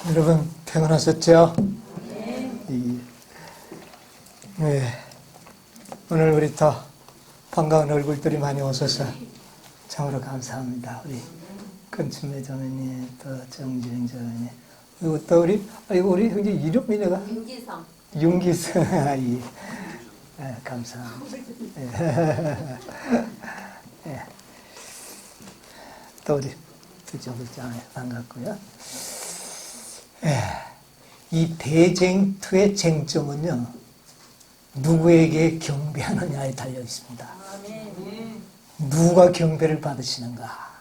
여러분 평안하셨죠? 네. 네. 오늘 우리 더 반가운 얼굴들이 많이 오셔서 참으로 감사합니다. 우리 건춘매 자매님, 또 정지영 자매님, 그리고 또 우리 형제 이름이 내가 윤기성 아이. 네, 감사합니다. 네. 네. 또 우리 부정부장 반갑고요. 이 대쟁투의 쟁점은요, 누구에게 경배하느냐에 달려 있습니다. 누가 경배를 받으시는가?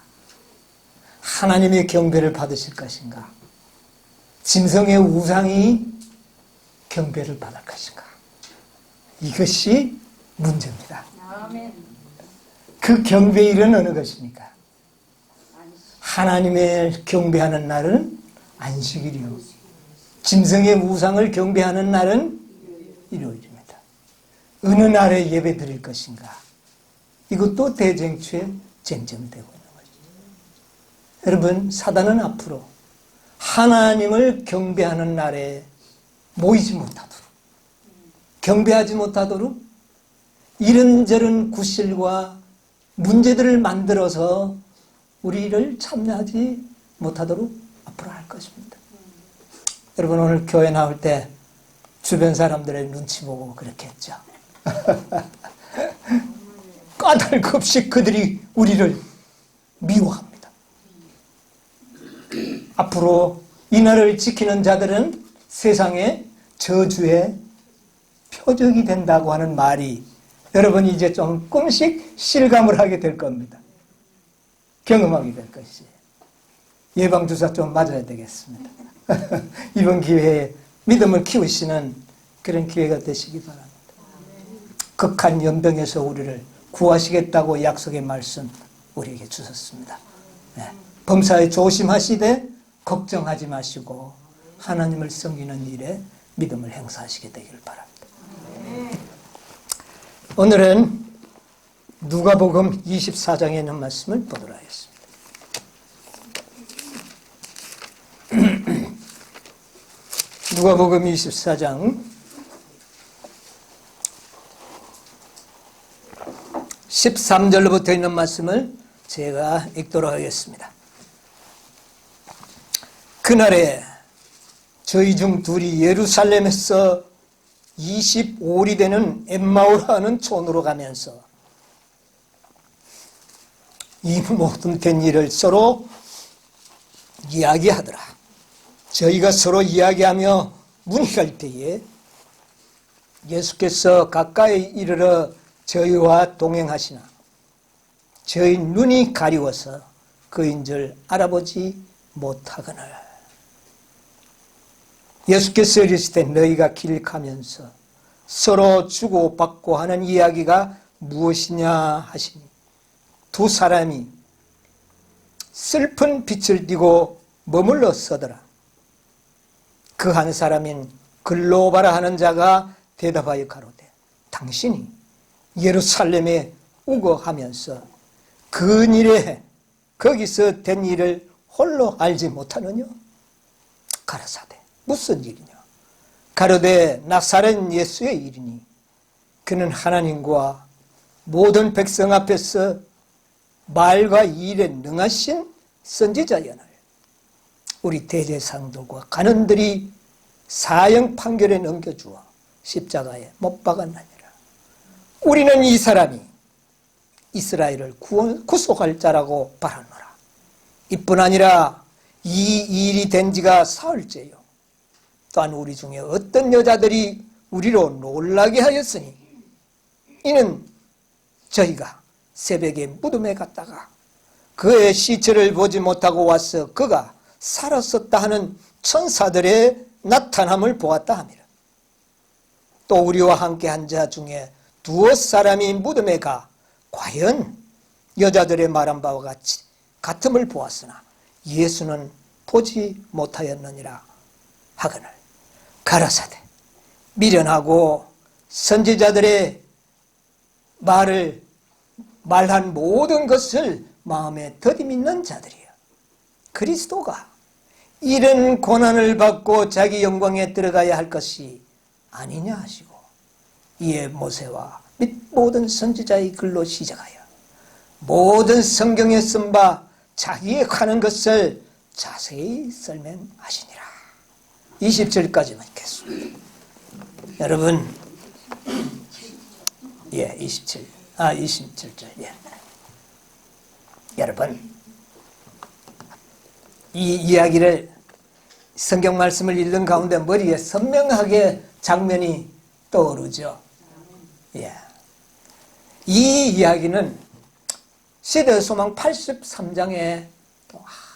하나님의 경배를 받으실 것인가? 짐승의 우상이 경배를 받을 것인가? 이것이 문제입니다. 그 경배일은 어느 것입니까? 하나님을 경배하는 날은 안식일이요. 짐승의 우상을 경배하는 날은 일요일입니다. 어느 날에 예배 드릴 것인가? 이것도 대쟁투의 쟁점이 되고 있는 거죠. 여러분, 사단은 앞으로 하나님을 경배하는 날에 모이지 못하도록, 경배하지 못하도록 이런저런 구실과 문제들을 만들어서 우리를 참여하지 못하도록 앞으로 할 것입니다. 여러분, 오늘 교회 나올 때 주변 사람들의 눈치 보고 그렇게 했죠. 까닭 없이 그들이 우리를 미워합니다. 앞으로 이날을 지키는 자들은 세상의 저주의 표적이 된다고 하는 말이 여러분 이제 조금씩 실감을 하게 될 겁니다. 경험하게 될 것이에요. 예방주사 좀 맞아야 되겠습니다. 이번 기회에 믿음을 키우시는 그런 기회가 되시기 바랍니다. 극한 연병에서 우리를 구하시겠다고 약속의 말씀 우리에게 주셨습니다. 네. 범사에 조심하시되 걱정하지 마시고 하나님을 섬기는 일에 믿음을 행사하시게 되기를 바랍니다. 오늘은 누가복음 24장에 있는 말씀을 보도록 하겠습니다. 누가복음 24장 13절로부터 있는 말씀을 제가 읽도록 하겠습니다. 그날에 저희 중 둘이 예루살렘에서 25里되는 엠마오라는 촌으로 가면서 이 모든 된 일을 서로 이야기하더라. 저희가 서로 이야기하며 문의할 때에 예수께서 가까이 이르러 저희와 동행하시나 저희 눈이 가리워서 그인 줄 알아보지 못하거늘. 예수께서 이르시되 너희가 길 가면서 서로 주고받고 하는 이야기가 무엇이냐 하시니 두 사람이 슬픈 빛을 띠고 머물러 서더라. 그 한 사람인 글로바라 하는 자가 대답하여 가로되 당신이 예루살렘에 우거하면서 근일에 거기서 된 일을 홀로 알지 못하느냐? 가라사대 무슨 일이냐? 가로되 나사렛 예수의 일이니 그는 하나님과 모든 백성 앞에서 말과 일에 능하신 선지자였나니 우리 대제사장들과 간원들이 사형 판결에 넘겨주어 십자가에 못 박았느니라. 우리는 이 사람이 이스라엘을 구속할 자라고 바라노라. 이뿐 아니라 이 일이 된 지가 사흘째요. 또한 우리 중에 어떤 여자들이 우리로 놀라게 하였으니 이는 저희가 새벽에 무덤에 갔다가 그의 시체를 보지 못하고 와서 그가 살았었다 하는 천사들의 나타남을 보았다 함이라. 또 우리와 함께 한 자 중에 두어 사람이 무덤에 가 과연 여자들의 말한 바와 같이 같음을 보았으나 예수는 보지 못하였느니라 하거늘 가라사대 미련하고 선지자들의 말한 모든 것을 마음에 더디 믿는 자들이요. 그리스도가 이런 고난을 받고 자기 영광에 들어가야 할 것이 아니냐 하시고, 이에 모세와 및 모든 선지자의 글로 시작하여 모든 성경에 쓴 바 자기의 하는 것을 자세히 설명하시니라. 20절까지만 읽겠습니다. 여러분, 27절. 여러분, 이 이야기를 성경 말씀을 읽는 가운데 머리에 선명하게 장면이 떠오르죠. 이 이야기는 시대의 소망 83장에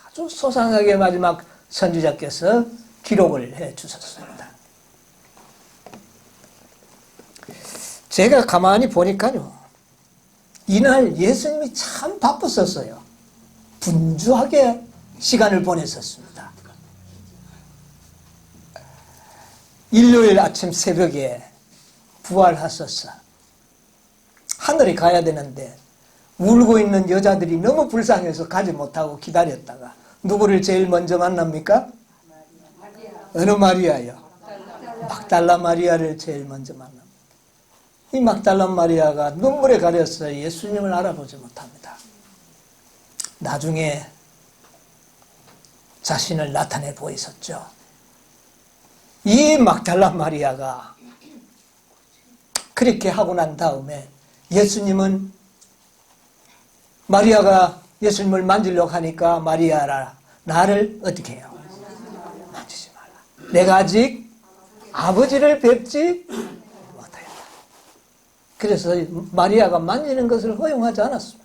아주 소상하게 마지막 선지자께서 기록을 해 주셨습니다. 제가 가만히 보니까요, 이날 예수님이 참 바쁘셨어요. 분주하게 시간을 보냈었습니다. 일요일 아침 새벽에 부활하셔서 하늘에 가야 되는데 울고 있는 여자들이 너무 불쌍해서 가지 못하고 기다렸다가 누구를 제일 먼저 만납니까? 어느 마리아요? 막달라 마리아를 제일 먼저 만납니다. 이 막달라 마리아가 눈물에 가려서 예수님을 알아보지 못합니다. 나중에 자신을 나타내 보이셨죠. 이 막달라 마리아가 그렇게 하고 난 다음에 예수님은, 마리아가 예수님을 만지려고 하니까 마리아라, 나를 어떻게 해요? 만지지 말라. 내가 아직 아버지를 뵙지 못하였다. 그래서 마리아가 만지는 것을 허용하지 않았습니다.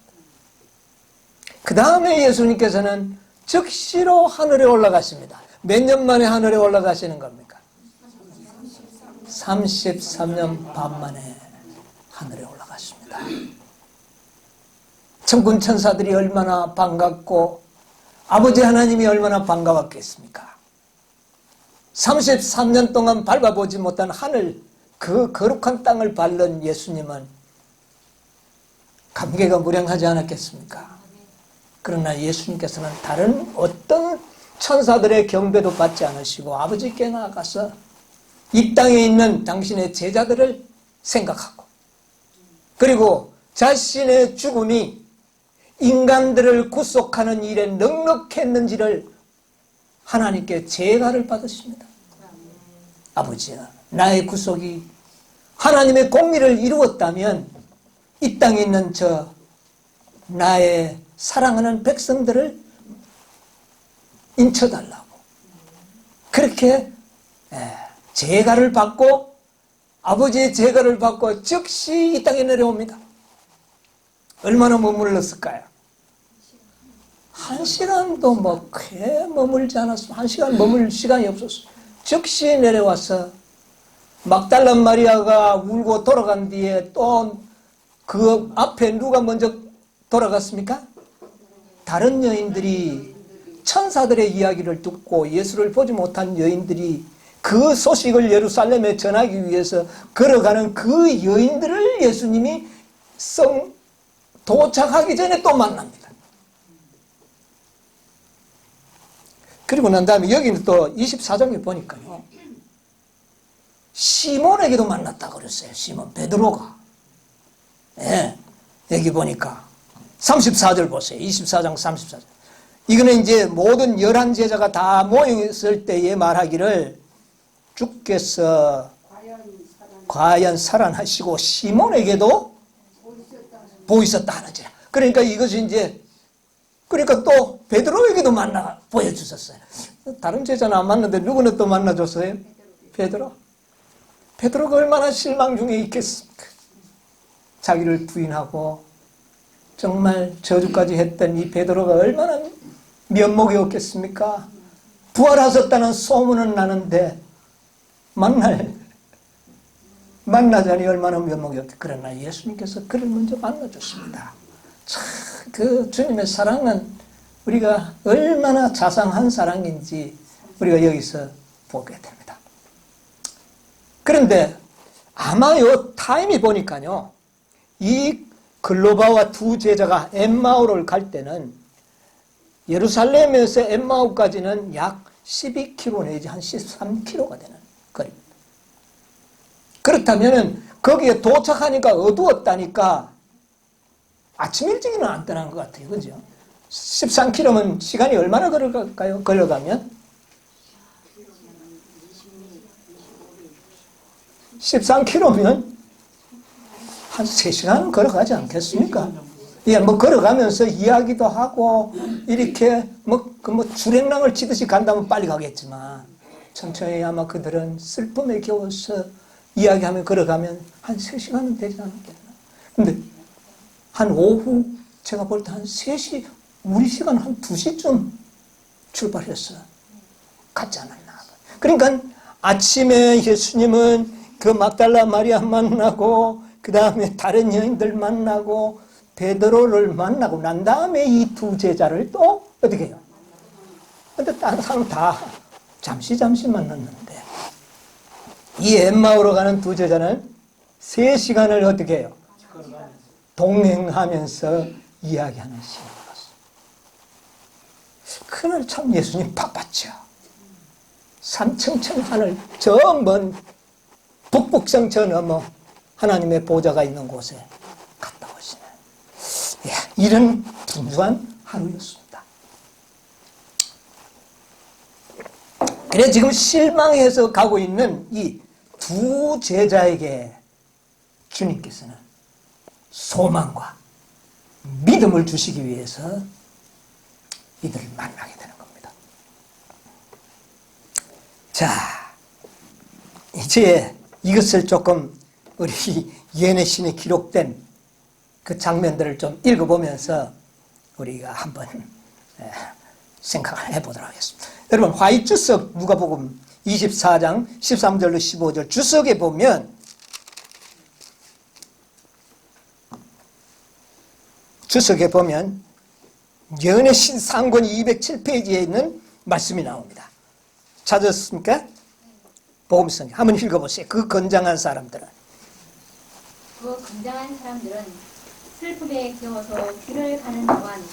그 다음에 예수님께서는 즉시로 하늘에 올라가십니다. 몇 년 만에 하늘에 올라가시는 겁니까? 33년 반 만에 하늘에 올라갔습니다. 천군 천사들이 얼마나 반갑고 아버지 하나님이 얼마나 반가웠겠습니까? 33년 동안 밟아보지 못한 하늘, 그 거룩한 땅을 밟는 예수님은 감개가 무량하지 않았겠습니까? 그러나 예수님께서는 다른 어떤 천사들의 경배도 받지 않으시고 아버지께 나아가서 이 땅에 있는 당신의 제자들을 생각하고, 그리고 자신의 죽음이 인간들을 구속하는 일에 넉넉했는지를 하나님께 제가를 받으십니다. 아버지야, 나의 구속이 하나님의 공의를 이루었다면 이 땅에 있는 저 나의 사랑하는 백성들을 인쳐달라고, 그렇게 제가를 받고, 아버지의 제가를 받고 즉시 이 땅에 내려옵니다. 얼마나 머물렀을까요? 1시간도 꽤 머물지 않았어요. 1시간 머물 시간이 없었어요. 즉시 내려와서 막달라 마리아가 울고 돌아간 뒤에 또 그 앞에 누가 먼저 돌아갔습니까? 다른 여인들이, 천사들의 이야기를 듣고 예수를 보지 못한 여인들이 그 소식을 예루살렘에 전하기 위해서 걸어가는 그 여인들을 예수님이 도착하기 전에 또 만납니다. 그리고 난 다음에 여기는 또 24장에 보니까요, 시몬에게도 만났다고 그랬어요. 시몬 베드로가. 여기 보니까 34절 보세요. 24장 34절. 이거는 이제 모든 11제자가 다 모였을 때에 말하기를, 주께서 과연 살아나시고 시몬에게도 보이셨다 하는지라. 그러니까 이것이 이제, 그러니까 또 베드로에게도 만나 보여주셨어요. 다른 제자는 안 만났는데 누구는 또 만나줬어요? 베드로. 베드로가 얼마나 실망 중에 있겠습니까? 자기를 부인하고 정말 저주까지 했던 이 베드로가 얼마나 면목이 없겠습니까? 부활하셨다는 소문은 나는데 만나자니 얼마나 면목이 없겠. 그러나 예수님께서 그를 먼저 만나줬습니다. 참, 그 주님의 사랑은 우리가 얼마나 자상한 사랑인지 우리가 여기서 보게 됩니다. 그런데 아마 요 타임이 보니까요, 이 글로바와 두 제자가 엠마오를 갈 때는 예루살렘에서 엠마오까지는 약 12km 내지 한 13km가 되는 거리입니다. 그렇다면 거기에 도착하니까 어두웠다니까 아침 일찍이는 안 떠난 것 같아요. 그죠? 13km면 시간이 얼마나 걸어갈까요? 걸어가면? 13km면 한 3시간은 걸어가지 않겠습니까? 예, 뭐 걸어가면서 이야기도 하고 이렇게 뭐 주행랑을 치듯이 간다면 빨리 가겠지만 천천히 아마 그들은 슬픔에 겨워서 이야기하며 걸어가면 한 3시간은 되지 않았겠나. 근데 한 오후 제가 볼 때 한 3시, 우리 시간 한 2시쯤 출발해서 갔지 않았나. 그러니까 아침에 예수님은 그 막달라 마리아 만나고 그 다음에 다른 여인들 만나고 베드로를 만나고 난 다음에 이 두 제자를 또 어떻게 해요? 근데 다른 사람 다 잠시 만났는데 이 엠마오로 가는 두 제자는 3시간을 어떻게 해요? 동행하면서 이야기하는 시간이었어요. 그날 참 예수님 바빴죠. 삼층층 하늘 저 먼 북극성 저 너머 하나님의 보좌가 있는 곳에 갔다 오시네. 예, 이런 분주한 하루였습니다. 그래 지금 실망해서 가고 있는 이 두 제자에게 주님께서는 소망과 믿음을 주시기 위해서 이들을 만나게 되는 겁니다. 자, 이제 이것을 조금 우리 예내신에 기록된 그 장면들을 좀 읽어보면서 우리가 한번 생각을 해보도록 하겠습니다. 여러분 화이트석 누가복음 24장 13절로 15절 주석에 보면 예언의신 상권 207페이지에 있는 말씀이 나옵니다. 찾았습니까? 복음성 한번 읽어보세요. 그 건장한 사람들은 슬픔에 겨워서 길을 가는 동안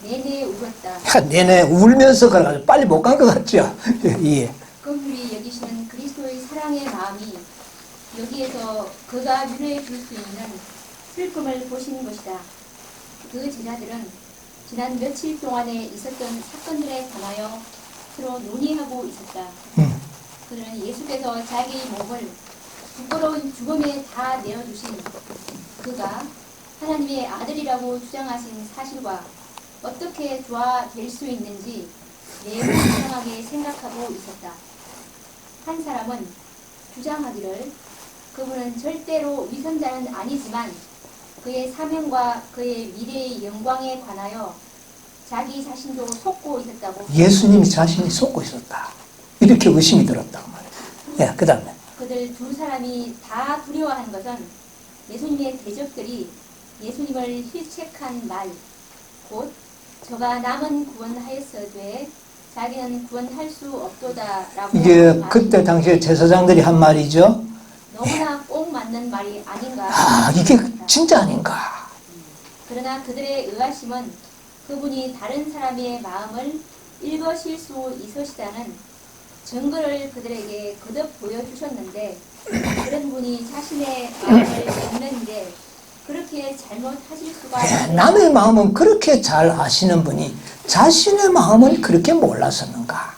내내 울었다. 내내 울면서 걸어가죠. 빨리 못 간 것 같죠? 예. 그분이 여기시는 그리스도의 사랑의 마음이 여기에서 그가 유래해 줄 수 있는 슬픔을 보신 것이다. 그 제자들은 지난 며칠 동안에 있었던 사건들에 관하여 서로 논의하고 있었다. 그들은 예수께서 자기 몸을 부끄러운 죽음에 다 내어주신 그가 하나님의 아들이라고 주장하신 사실과 어떻게 조화될 수 있는지 매우 이상하게 생각하고 있었다. 한 사람은 주장하기를 그분은 절대로 위선자는 아니지만 그의 사명과 그의 미래의 영광에 관하여 자기 자신도 속고 있었다고. 예수님이 자신이 속고 있었다. 이렇게 의심이 들었다고 말해요. 예, 그 다음에. 그들 두 사람이 다 두려워하는 것은 예수님의 대적들이 예수님을 힐책한 말, 곧 저가 남은 구원하였어되 자기는 구원할 수 없도다라고. 이게 그때 당시에 제사장들이 한 말이죠. 너무나 꼭 맞는 말이 아닌가. 이게 진짜 아닌가. 그러나 그들의 의아심은 그분이 다른 사람의 마음을 읽으실 수 있으시다는 증거를 그들에게 거듭 보여주셨는데 그런 분이 자신의 마음을 읽는데 그렇게 잘못하실 수가. 남의 마음은 그렇게 잘 아시는 분이 자신의 마음은 그렇게 몰랐었는가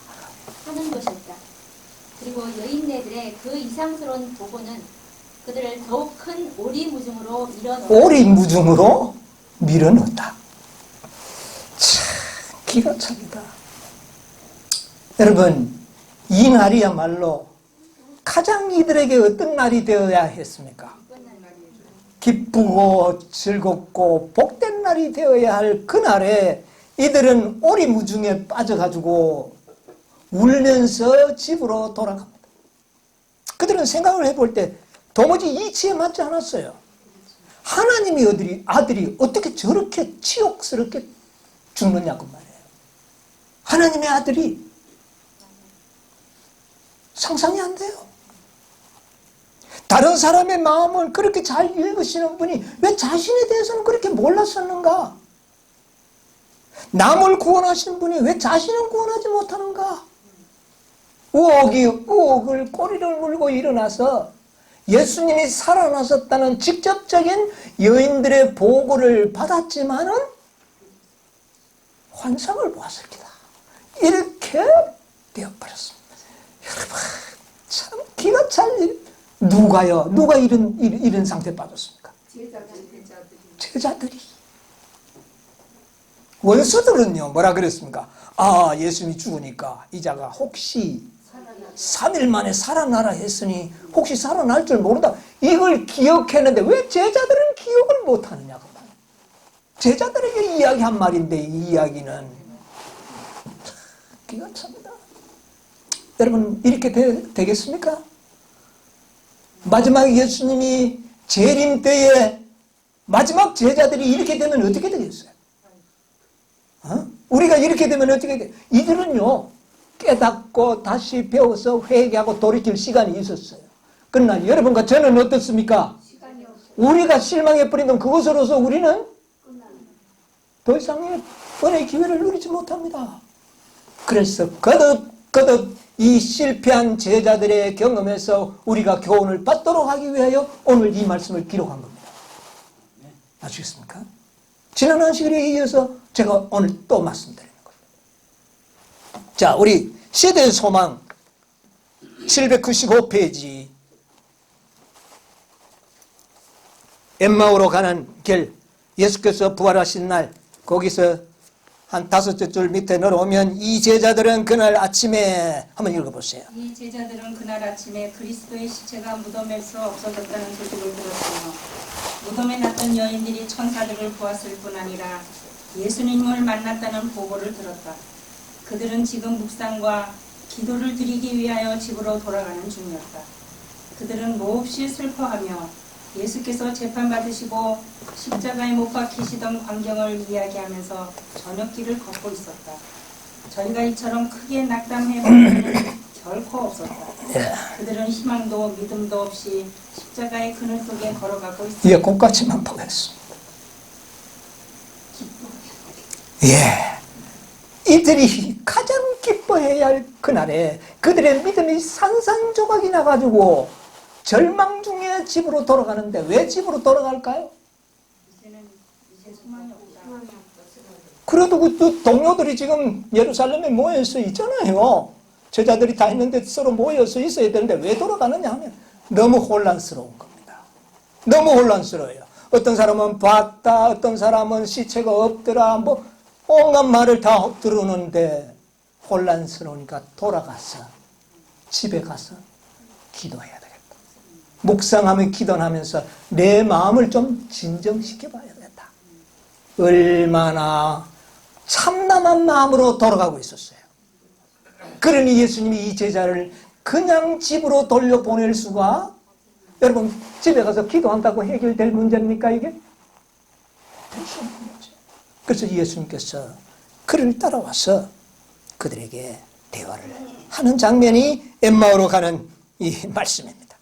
하는 것이었다. 그리고 여인네들의 그 이상스러운 보고는 그들을 더욱 큰 오리무중으로 밀어넣었다. 오리무중으로 밀어넣었다. 참 기가 차기다. 여러분 이 날이야말로 가장 이들에게 어떤 날이 되어야 했습니까? 기쁘고 즐겁고 복된 날이 되어야 할 그날에 이들은 오리무중에 빠져가지고 울면서 집으로 돌아갑니다. 그들은 생각을 해볼 때 도무지 이치에 맞지 않았어요. 하나님의 아들이 어떻게 저렇게 치욕스럽게 죽느냐고 말이에요. 하나님의 아들이 상상이 안 돼요. 다른 사람의 마음을 그렇게 잘 읽으시는 분이 왜 자신에 대해서는 그렇게 몰랐었는가? 남을 구원하시는 분이 왜 자신은 구원하지 못하는가? 의혹을 꼬리를 물고 일어나서 예수님이 살아나셨다는 직접적인 여인들의 보고를 받았지만은 환상을 보았습니다. 이렇게 되어버렸습니다. 여러분, 참 기가 찰 일. 누가요? 누가 이런 상태에 빠졌습니까? 제자들이. 원수들은요, 뭐라 그랬습니까? 아, 예수님이 죽으니까 이 자가 혹시 3일 만에 살아나라 했으니 혹시 살아날 줄 모른다. 이걸 기억했는데 왜 제자들은 기억을 못하느냐고. 제자들에게 이야기한 말인데 이 이야기는 기가 찹니다. 여러분, 이렇게 되겠습니까? 마지막 예수님이 재림 때에 마지막 제자들이 이렇게 되면 어떻게 되겠어요? 우리가 이렇게 되면 어떻게 돼? 이들은요, 깨닫고 다시 배워서 회개하고 돌이킬 시간이 있었어요. 그러나 여러분과 저는 어떻습니까? 우리가 실망해버린 그것으로서 우리는 더 이상의 은혜의 기회를 누리지 못합니다. 그래서 거듭 이 실패한 제자들의 경험에서 우리가 교훈을 받도록 하기 위하여 오늘 이 말씀을 기록한 겁니다. 아시겠습니까? 지난 안식일에 이어서 제가 오늘 또 말씀드리는 거예요. 자, 우리 시대의 소망 795페이지 엠마오로 가는 길, 예수께서 부활하신 날 거기서 한 5줄 밑에 내려오면 이 제자들은 그날 아침에 한번 읽어보세요. 이 제자들은 그날 아침에 그리스도의 시체가 무덤에서 없어졌다는 소식을 들었으며 무덤에 났던 여인들이 천사들을 보았을 뿐 아니라 예수님을 만났다는 보고를 들었다. 그들은 지금 묵상과 기도를 드리기 위하여 집으로 돌아가는 중이었다. 그들은 몹시 슬퍼하며 예수께서 재판받으시고 십자가에 못 박히시던 광경을 이야기하면서 저녁길을 걷고 있었다. 저희가 이처럼 크게 낙담해 본 일은 결코 없었다. 그들은 희망도 믿음도 없이 십자가의 그늘 속에 걸어가고 있었다. 예, 그것까지만 보겠습니다. 예, 이들이 가장 기뻐해야 할 그날에 그들의 믿음이 산산조각이 나가지고 절망 중에 집으로 돌아가는데 왜 집으로 돌아갈까요? 이제 소망이 없다. 그래도 그 동료들이 지금 예루살렘에 모여서 있잖아요. 제자들이 다 있는데 서로 모여서 있어야 되는데 왜 돌아가느냐 하면 너무 혼란스러운 겁니다. 너무 혼란스러워요. 어떤 사람은 봤다, 어떤 사람은 시체가 없더라, 뭐 온갖 말을 다 들었는데 혼란스러우니까 돌아가서 집에 가서 기도해야 되겠다. 묵상하며 기도하면서 내 마음을 좀 진정시켜 봐야 되겠다. 얼마나 참담한 마음으로 돌아가고 있었어요. 그러니 예수님이 이 제자를 그냥 집으로 돌려보낼 수가, 여러분 집에 가서 기도한다고 해결될 문제입니까 이게? 될 수 없는 거죠. 그래서 예수님께서 그를 따라와서 그들에게 대화를 하는 장면이 엠마오로 가는 이 말씀입니다.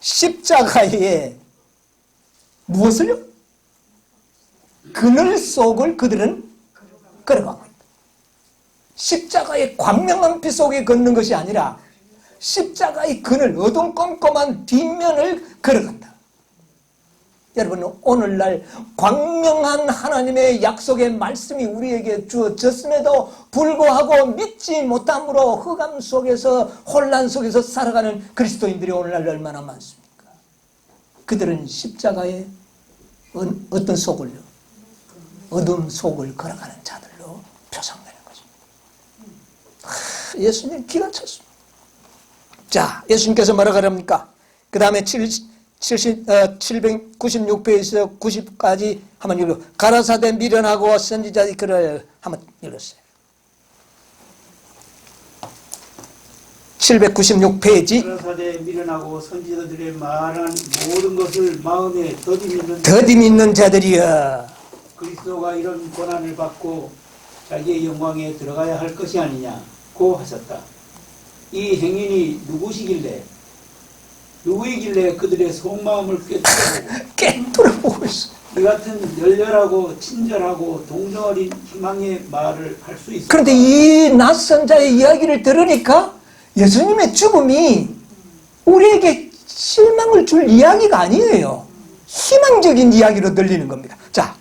십자가에 무엇을요? 그늘 속을 그들은 걸어가고 있다. 십자가의 광명한 빛 속에 걷는 것이 아니라 십자가의 그늘, 어둠컴컴한 뒷면을 걸어간다. 여러분, 오늘날 광명한 하나님의 약속의 말씀이 우리에게 주어졌음에도 불구하고 믿지 못함으로 흑암 속에서 혼란 속에서 살아가는 그리스도인들이 오늘날 얼마나 많습니까? 그들은 십자가의 어떤 속을요? 어둠 속을 걸어가는 자들로 표상되는 거죠. 예수님 기가 찼습니다. 자, 예수님께서 뭐라 그럽니까? 그 다음에 796페이지에서 90까지 한번 읽어. 가라사대 미련하고 선지자의 글을 한번 읽었어요. 796페이지. 가라사대 미련하고 선지자들의 말한 모든 것을 마음에 더디 믿는 자들이여. 그리스도가 이런 고난을 받고 자기의 영광에 들어가야 할 것이 아니냐고 하셨다. 이 행인이 누구이길래 그들의 속마음을 꿰뚫어보고 있어. 이 같은 열렬하고 친절하고 동정 어린 희망의 말을 할 수 있을까? 그런데 이 낯선 자의 이야기를 들으니까 예수님의 죽음이 우리에게 실망을 줄 이야기가 아니에요. 희망적인 이야기로 들리는 겁니다. 자,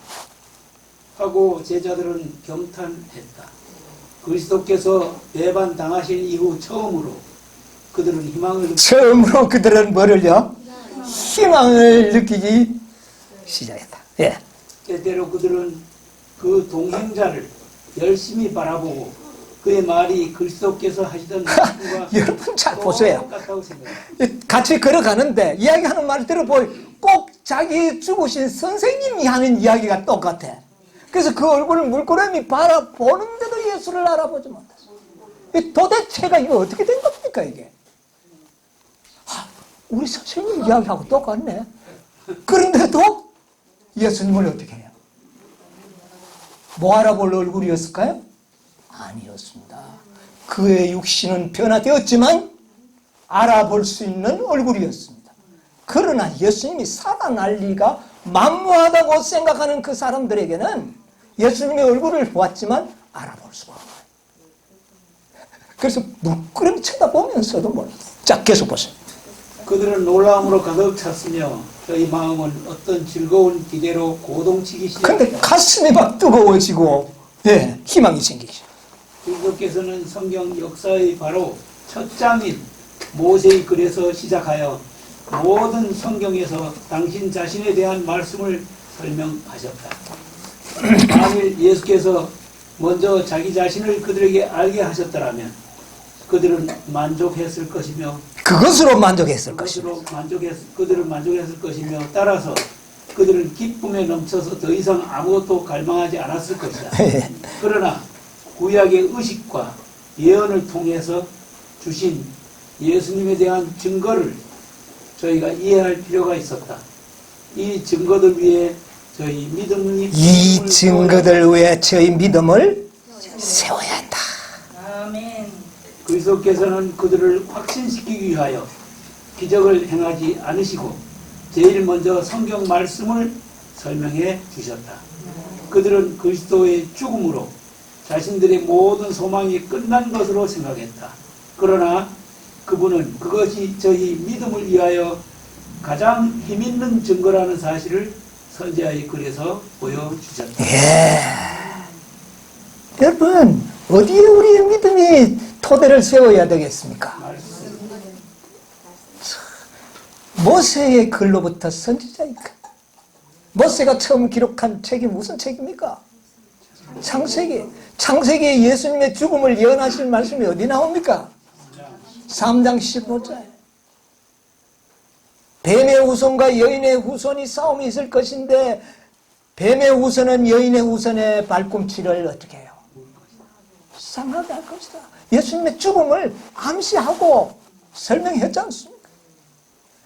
하고 제자들은 경탄했다. 그리스도께서 배반당하신 이후 처음으로 그들은 뭐를요? 희망을 느끼기 시작했다. 예. 때때로 그들은 그 동행자를 열심히 바라보고 그의 말이 그리스도께서 하시던 말씀과 여러분 잘 보세요. 똑같다고 생각합니다. 같이 걸어가는데 이야기하는 말 들어보면 꼭 자기 죽으신 선생님이 하는 이야기가 똑같아. 그래서 그 얼굴을 물끄러미 바라보는데도 예수를 알아보지 못했어. 이 도대체가 이거 어떻게 된 겁니까 이게? 우리 선생님 이야기하고 똑같네. 그런데도 예수님을 어떻게 해요? 뭐 알아볼 얼굴이었을까요? 아니었습니다. 그의 육신은 변화되었지만 알아볼 수 있는 얼굴이었습니다. 그러나 예수님이 살아날 리가 만무하다고 생각하는 그 사람들에게는 예수님의 얼굴을 보았지만 알아볼 수가 없어요. 그래서 물끄러미 쳐다보면서도 몰랐어요. 자, 계속 보세요. 그들은 놀라움으로 가득 찼으며 저희 마음은 어떤 즐거운 기대로 고동치기 근데 시작했다. 가슴이 막 뜨거워지고 희망이 생기기 시작해요. 그리스도께서는 성경 역사의 바로 첫 장인 모세의 글에서 시작하여 모든 성경에서 당신 자신에 대한 말씀을 설명하셨다. 만일 예수께서 먼저 자기 자신을 그들에게 알게 하셨더라면 그들은 만족했을 것이며 그것으로 만족했을 것입니다. 그들은 만족했을 것이며 따라서 그들은 기쁨에 넘쳐서 더 이상 아무것도 갈망하지 않았을 것이다. 그러나 구약의 의식과 예언을 통해서 주신 예수님에 대한 증거를 저희가 이해할 필요가 있었다. 이 증거들 위해 저희 믿음을 세워야 한다. 아멘. 그리스도께서는 그들을 확신시키기 위하여 기적을 행하지 않으시고 제일 먼저 성경 말씀을 설명해 주셨다. 그들은 그리스도의 죽음으로 자신들의 모든 소망이 끝난 것으로 생각했다. 그러나 그분은 그것이 저희 믿음을 위하여 가장 힘있는 증거라는 사실을 선지자의 글에서 보여주셨다. 여러분, 어디에 우리의 믿음이 토대를 세워야 되겠습니까? 모세의 글로부터 선지자의 글. 모세가 처음 기록한 책이 무슨 책입니까? 창세기. 창세기에 예수님의 죽음을 예언하실 말씀이 어디 나옵니까? 3장 15절. 뱀의 후손과 여인의 후손이 싸움이 있을 것인데 뱀의 후손은 여인의 후손의 발꿈치를 어떻게 해요? 상하게 할 것이다. 예수님의 죽음을 암시하고 설명했지 않습니까?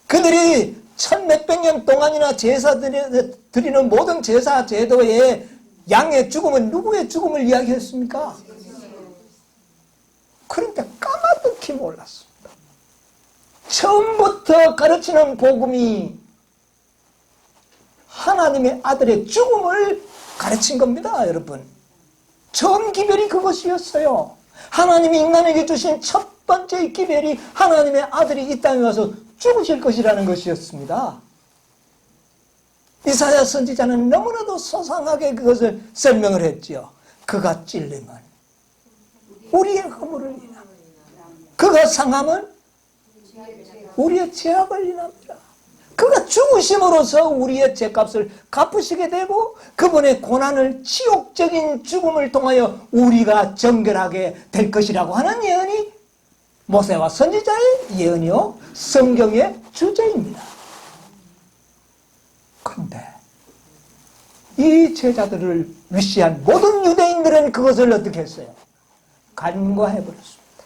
그들이 1000몇백 년 동안이나 제사 드리는 모든 제사 제도에 양의 죽음은 누구의 죽음을 이야기했습니까? 그런데 까마득히 몰랐습니다. 처음부터 가르치는 복음이 하나님의 아들의 죽음을 가르친 겁니다, 여러분. 처음 기별이 그것이었어요. 하나님이 인간에게 주신 첫 번째 기별이 하나님의 아들이 이 땅에 와서 죽으실 것이라는 것이었습니다. 이사야 선지자는 너무나도 소상하게 그것을 설명을 했지요. 그가 찔림은 우리의 허물을 인함, 그가 상함은 우리의 죄악을 인합니다. 그가 죽으심으로써 우리의 죄값을 갚으시게 되고 그분의 고난을 치욕적인 죽음을 통하여 우리가 정결하게 될 것이라고 하는 예언이 모세와 선지자의 예언이요 성경의 주제입니다. 그런데 이 제자들을 위시한 모든 유대인들은 그것을 어떻게 했어요? 간과해버렸습니다.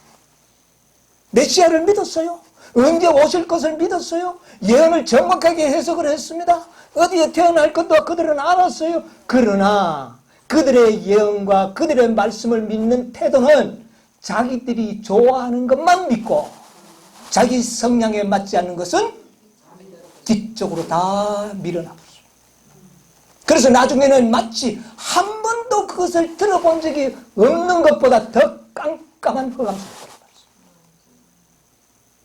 메시아를 믿었어요. 언제 오실 것을 믿었어요. 예언을 정확하게 해석을 했습니다. 어디에 태어날 것도 그들은 알았어요. 그러나 그들의 예언과 그들의 말씀을 믿는 태도는 자기들이 좋아하는 것만 믿고 자기 성향에 맞지 않는 것은 뒤쪽으로 다 밀어놔버렸어요. 그래서 나중에는 마치 한 번도 그것을 들어본 적이 없는 것보다 더 깜깜한 흑암 속에 들어갔어요.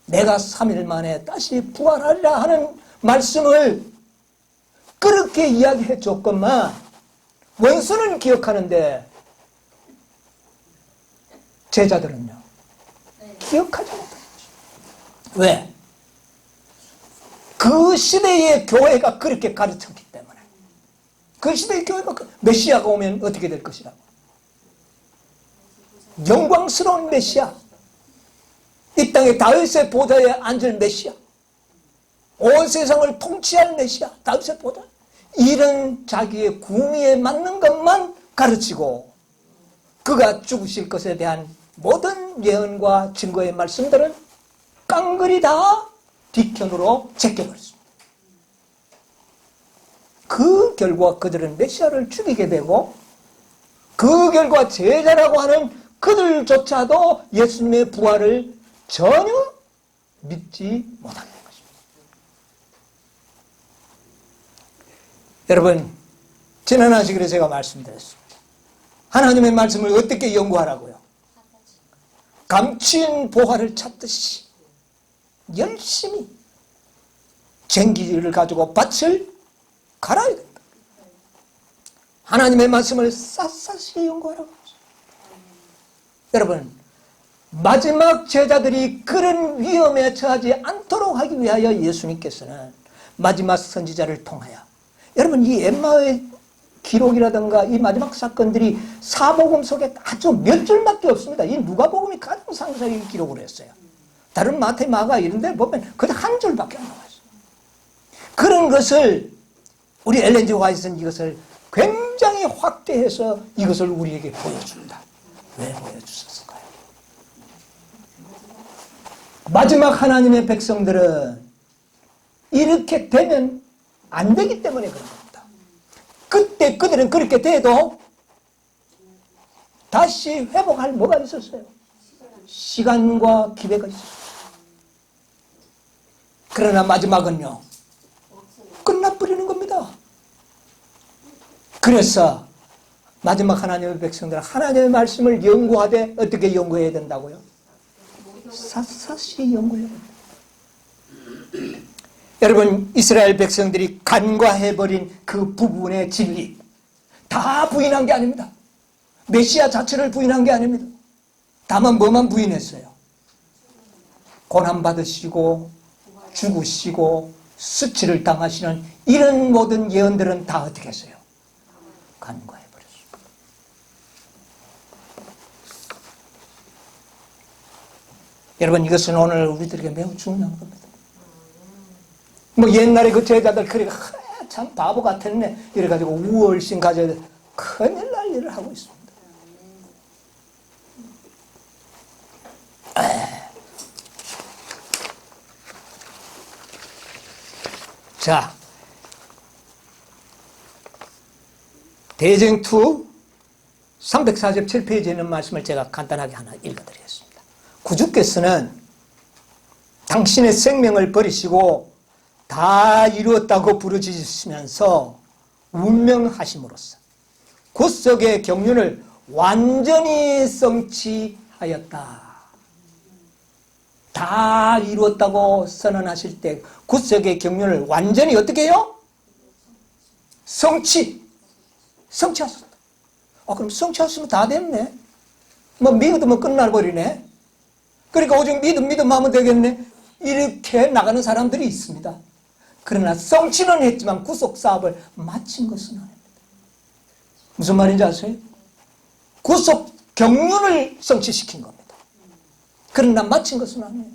내가 3일 만에 다시 부활하리라 하는 말씀을 그렇게 이야기해 줬건만 원수는 기억하는데 제자들은요 기억하지 못하는 거죠. 왜? 그 시대의 교회가 그렇게 가르쳤기 때문에. 그 시대의 교회가 메시아가 오면 어떻게 될 것이라고. 영광스러운 메시아, 이 땅에 다윗의 보좌에 앉을 메시아, 온 세상을 통치할 메시아, 다윗의 보좌, 이런 자기의 구미에 맞는 것만 가르치고 그가 죽으실 것에 대한 모든 예언과 증거의 말씀들은 깡그리 다 뒷편으로 제껴버렸습니다. 그 결과 그들은 메시아를 죽이게 되고 그 결과 제자라고 하는 그들조차도 예수님의 부활을 전혀 믿지 못하는 것입니다. 여러분, 지난 안식일에 제가 말씀드렸습니다. 하나님의 말씀을 어떻게 연구하라고요? 감추인 보화를 찾듯이 열심히 쟁기를 가지고 밭을 갈아야 된다. 하나님의 말씀을 샅샅이 연구하라고 합니다. 여러분, 마지막 제자들이 그런 위험에 처하지 않도록 하기 위하여 예수님께서는 마지막 선지자를 통하여, 여러분 이 엠마오의 기록이라든가 이 마지막 사건들이 사복음 속에 아주 몇 줄밖에 없습니다. 이 누가복음이 가장 상세하게 기록을 했어요. 다른 마태, 마가 이런데 보면 그냥 한 줄밖에 안 나와요. 그런 것을 우리 엘렌 G 화이트는 이것을 굉장히 확대해서 이것을 우리에게 보여줍니다. 왜 보여주셨을까요? 마지막 하나님의 백성들은 이렇게 되면 안 되기 때문에 그런 겁니다. 그때 그들은 그렇게 돼도 다시 회복할 뭐가 있었어요? 시간과 기회가 있었어요. 그러나 마지막은요, 끝나버리는 겁니다. 그래서 마지막 하나님의 백성들은 하나님의 말씀을 연구하되 어떻게 연구해야 된다고요? 샅샅이 연구해야 됩니다. 여러분, 이스라엘 백성들이 간과해버린 그 부분의 진리 다 부인한 게 아닙니다. 메시아 자체를 부인한 게 아닙니다. 다만 뭐만 부인했어요? 고난받으시고 죽으시고 수치를 당하시는 이런 모든 예언들은 다 어떻게 했어요? 간과해버렸습니다. 여러분, 이것은 오늘 우리들에게 매우 중요한 겁니다. 뭐 옛날에 그 제자들 그래 참 바보 같았네 이래가지고 우월심 가져야 큰일 날 일을 하고 있습니다. 자, 대쟁투 347페이지에 있는 말씀을 제가 간단하게 하나 읽어드리겠습니다. 구주께서는 당신의 생명을 버리시고 다 이루었다고 부르짖으시면서 운명하심으로써 구속의 경륜을 완전히 성취하였다. 다 이루었다고 선언하실 때 구속의 경륜을 완전히 어떻게 해요? 성취하셨다. 그럼 성취하시면 다 됐네. 뭐 믿으면 끝나버리네. 그러니까 오직 믿음 하면 되겠네. 이렇게 나가는 사람들이 있습니다. 그러나 성취는 했지만 구속 사업을 마친 것은 아닙니다. 무슨 말인지 아세요? 구속 경륜을 성취시킨 겁니다. 그러나 마친 것은 아니에요.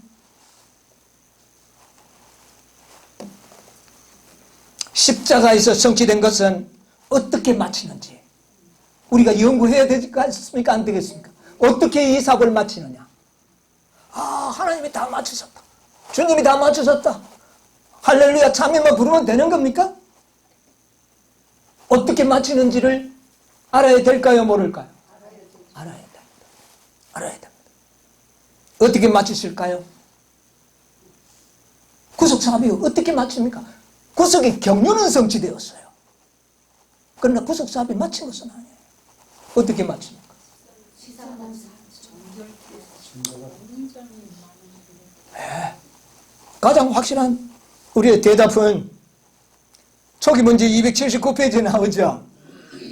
십자가에서 성취된 것은 어떻게 마치는지 우리가 연구해야 되지 않습니까? 안 되겠습니까? 어떻게 이 사업을 마치느냐? 하나님이 다 마치셨다. 주님이 다 마치셨다. 할렐루야 참여만 부르면 되는 겁니까? 어떻게 마치는지를 알아야 될까요? 모를까요? 알아야 됩니다. 알아야 됩니다. 어떻게 마치실까요? 구속 사업이 어떻게 마칩니까? 구속의 경륜은 성취되었어요. 그러나 구속 사업이 마친 것은 아니에요. 어떻게 마칩니까? 네. 가장 확실한 우리의 대답은 초기 문제 279페이지에 나오죠.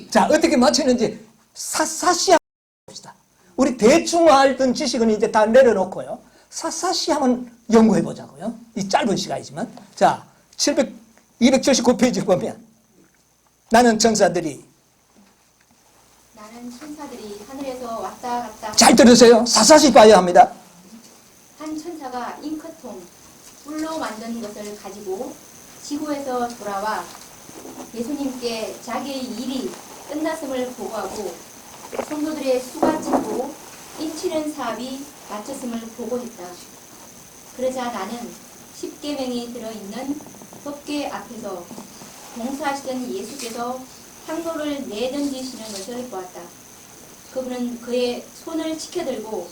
자, 어떻게 맞추는지 사사시 한번 봅시다. 우리 대충 알던 지식은 이제 다 내려놓고요. 사사시 한번 연구해 보자고요. 이 짧은 시간이지만. 자, 279페이지 보면 나는 천사들이 하늘에서 왔다 갔다 잘 들으세요. 사사시 봐야 합니다. 한 천사가 잉크통 뿔로 만든 것을 가지고 지구에서 돌아와 예수님께 자기의 일이 끝났음을 보고하고 성도들의 수가 차고 인치는 사업이 마쳤음을 보고했다. 그러자 나는 십계명이 들어있는 법궤 앞에서 봉사하시던 예수께서 향로를 내던지시는 것을 보았다. 그분은 그의 손을 치켜들고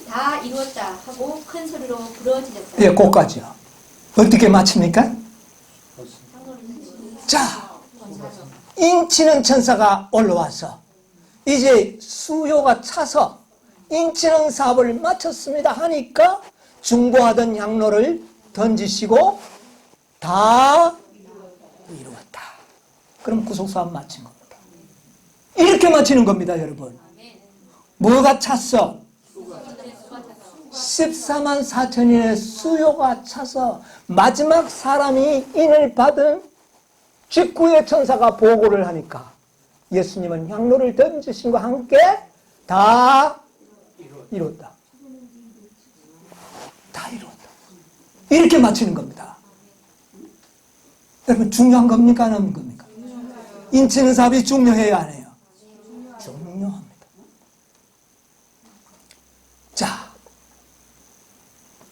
다 이루었다 하고 큰 소리로 부르짖었다. 예, 거기까지요. 어떻게 맞춥니까? 자, 인치는 천사가 올라와서 이제 수요가 차서 인치는 사업을 마쳤습니다 하니까 중보하던 향로를 던지시고 다 이루었다. 그럼 구속사업 마친 겁니다. 이렇게 마치는 겁니다, 여러분. 뭐가 찼어? 14만 4천인의 수요가 차서 마지막 사람이 인을 받은 직후에 천사가 보고를 하니까 예수님은 향로를 던지신과 함께 다 이뤘다. 다 이뤘다. 이렇게 마치는 겁니다. 여러분, 중요한 겁니까? 안 하는 겁니까? 인치는 사업이 중요해야 안 해요? 중요합니다. 자,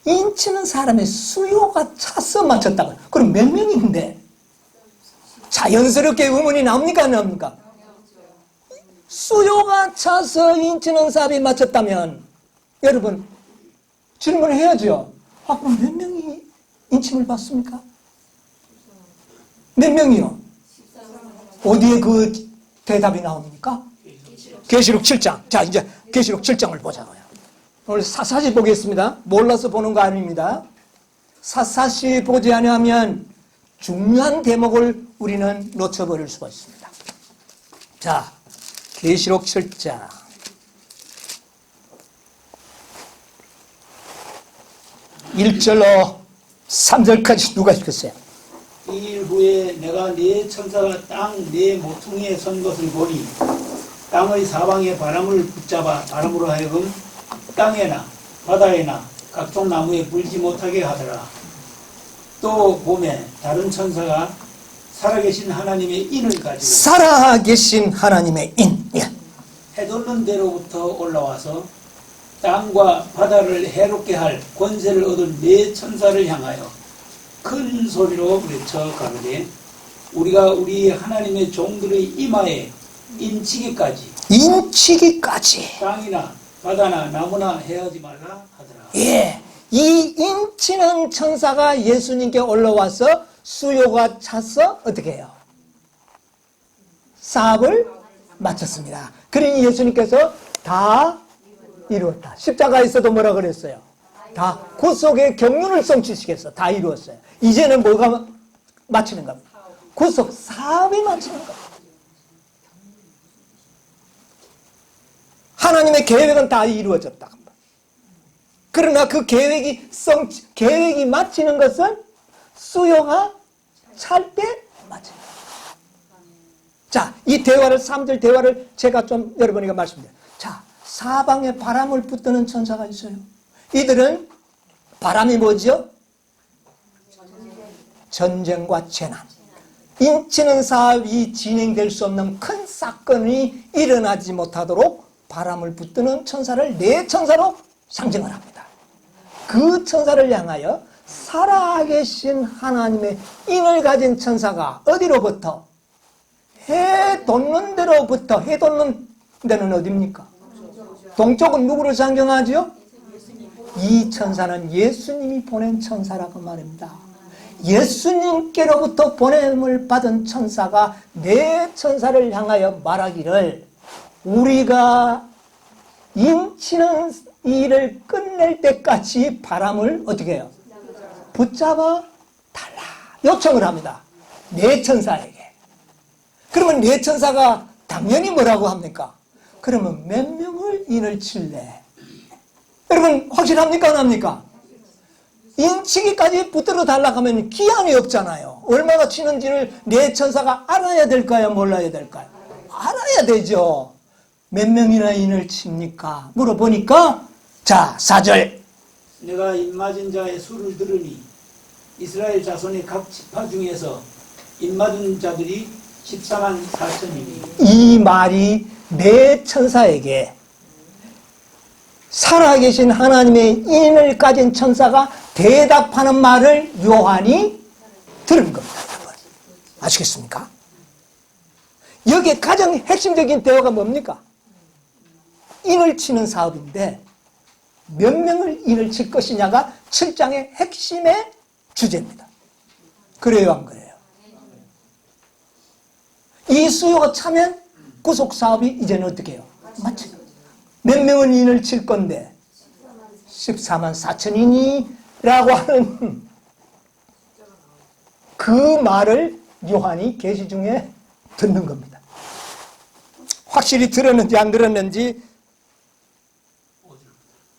인치는 사람의 수요가 차서 맞췄다고요. 그럼 몇 명인데? 자연스럽게 의문이 나옵니까? 안 나옵니까? 수요가 차서 인치는 사업이 맞췄다면 여러분 질문을 해야죠. 아, 그럼 몇 명이 인침을 받습니까? 몇 명이요? 어디에 그 대답이 나옵니까? 계시록 7장. 자, 이제 계시록 7장을 보자고요. 오늘 사사시 보겠습니다. 몰라서 보는 거 아닙니다. 사사시 보지 않으면 중요한 대목을 우리는 놓쳐버릴 수가 있습니다. 자, 계시록 7장. 1절로 3절까지 누가 읽겠어요? 이일 후에 내가 네 천사가 땅 네 모퉁이에 선 것을 보니 땅의 사방에 바람을 붙잡아 바람으로 하여금 땅에나 바다에나 각종 나무에 불지 못하게 하더라. 또 봄에 다른 천사가 살아계신 하나님의 인을 가지고 살아계신 하나님의 인. 예. 해돋는 데로부터 올라와서 땅과 바다를 해롭게 할 권세를 얻은 네 천사를 향하여 큰 소리로 외쳐 가로되 우리가 우리 하나님의 종들의 이마에 인치기까지 땅이나 바다나 나무나 해하지 말라 하더라. 예. 이 인치는 천사가 예수님께 올라와서 수요가 차서 어떻게 해요? 사업을 마쳤습니다. 그러니 예수님께서 다 이루었다. 십자가에서도 뭐라 그랬어요? 다 구속의 경륜을 성취시켰어. 다 이루었어요. 이제는 뭐가 마치는 겁니다? 구속 사업이 마치는 겁니다. 하나님의 계획은 다 이루어졌다. 그러나 그 계획이 마치는 것은 수요가 찰 때 마치는 겁니다. 자, 이 대화를 3절 대화를 제가 좀 여러분에게 말씀드려요. 자, 사방에 바람을 붙드는 천사가 있어요. 이들은 바람이 뭐죠? 전쟁과 재난. 인치는 사업이 진행될 수 없는 큰 사건이 일어나지 못하도록 바람을 붙드는 천사를 네 천사로 상징을 합니다. 그 천사를 향하여 살아계신 하나님의 인을 가진 천사가 어디로부터? 해 돋는 데로부터. 해 돋는 데는 어디입니까? 동쪽은 누구를 상징하죠? 이 천사는 예수님이 보낸 천사라고 말입니다. 예수님께로부터 보냄을 받은 천사가 네 천사를 향하여 말하기를 우리가 인치는 일을 끝낼 때까지 바람을 어떻게 해요? 붙잡아 달라 요청을 합니다. 네 천사에게. 그러면 네 천사가 당연히 뭐라고 합니까? 그러면 몇 명을 인을 칠래? 여러분 확실합니까? 안 합니까? 인치기까지 붙들어 달라고 하면 기한이 없잖아요. 얼마나 치는지를 네 천사가 알아야 될까요? 몰라야 될까요? 알아야 되죠. 몇 명이나 인을 칩니까? 물어보니까 자 4절 내가 인맞은 자의 수를 들으니 이스라엘 자손의 각 지파 중에서 인맞은 자들이 14만 4천이니 이 말이 네 천사에게 살아계신 하나님의 인을 가진 천사가 대답하는 말을 요한이 들은 겁니다. 여러분. 아시겠습니까? 여기에 가장 핵심적인 대화가 뭡니까? 인을 치는 사업인데 몇 명을 인을 칠 것이냐가 7장의 핵심의 주제입니다. 그래요, 안 그래요? 이 수요가 차면 구속 사업이 이제는 어떻게 해요? 맞죠? 몇 명은 인을 칠 건데 14만 4천이니라고 하는 그 말을 요한이 계시 중에 듣는 겁니다. 확실히 들었는지 안 들었는지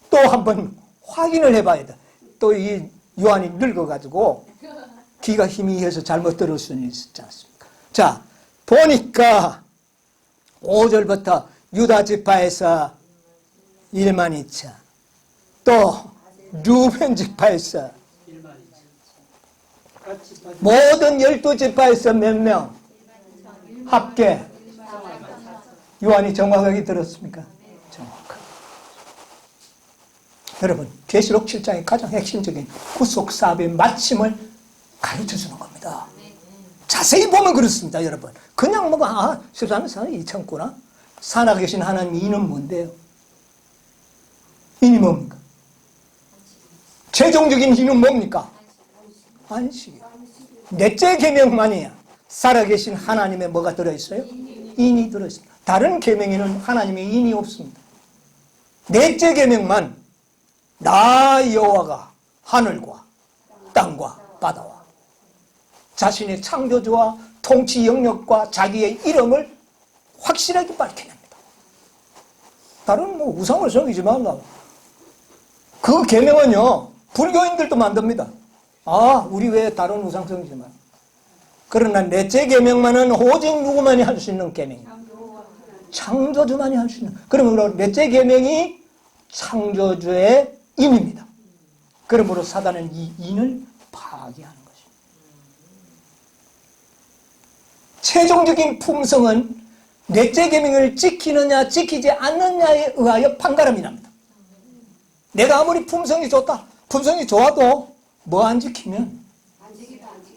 또 한번 확인을 해봐야 돼. 또 이 요한이 늙어가지고 귀가 희미해서 잘못 들을 수는 있지 않습니까? 자, 보니까 5절부터 유다 지파에서 1만 2천, 또 루벤 지파에서 모든 12지파에서 몇 명? 합계. 요한이 정확하게 들었습니까? 정확하게. 여러분, 계시록 7장의 가장 핵심적인 구속사업의 마침을 가르쳐주는 겁니다. 자세히 보면 그렇습니다, 여러분. 그냥 뭐, 14는 2천구나. 살아계신 하나님 이는 뭔데요? 인이 뭡니까? 최종적인 인은 뭡니까? 안식이요. 넷째 계명만이야. 살아계신 하나님의 뭐가 들어있어요? 인이 들어있습니다. 다른 계명에는 하나님의 인이 없습니다. 넷째 계명만 나 여호와가 하늘과 땅과 바다와 자신의 창조주와 통치 영역과 자기의 이름을 확실하게 밝혀냅니다. 다른 뭐 우상을 섬기지 말라. 그 계명은요 불교인들도 만듭니다. 우리 왜 다른 우상 섬기지 말라. 그러나 넷째 계명만은 오직 누구만이 할 수 있는 계명이에요. 창조주만이 할 수 있는. 그러므로 넷째 계명이 창조주의 인입니다. 그러므로 사단은 이 인을 파괴하는 것입니다. 최종적인 품성은 넷째 계명을 지키느냐 지키지 않느냐에 의하여 판가름이 납니다. 내가 아무리 품성이 좋다. 품성이 좋아도 뭐 안 지키면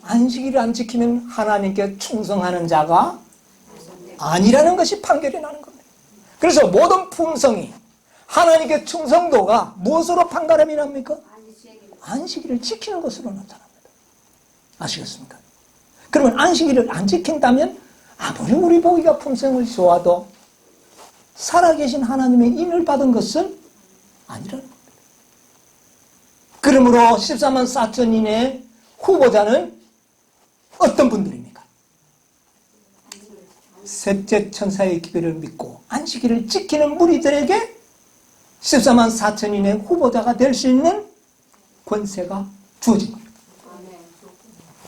안식일을 안 지키면 하나님께 충성하는 자가 아니라는 것이 판결이 나는 겁니다. 그래서 모든 품성이 하나님께 충성도가 무엇으로 판가름이 납니까? 안식일을 지키는 것으로 나타납니다. 아시겠습니까? 그러면 안식일을 안 지킨다면 아무리 우리 보기가 품성을 좋아도 살아계신 하나님의 인을 받은 것은 아니라는 겁니다. 그러므로 14만 4천인의 후보자는 어떤 분들입니까? 셋째 천사의 기별을 믿고 안식일을 지키는 무리들에게 14만 4천인의 후보자가 될 수 있는 권세가 주어진 겁니다.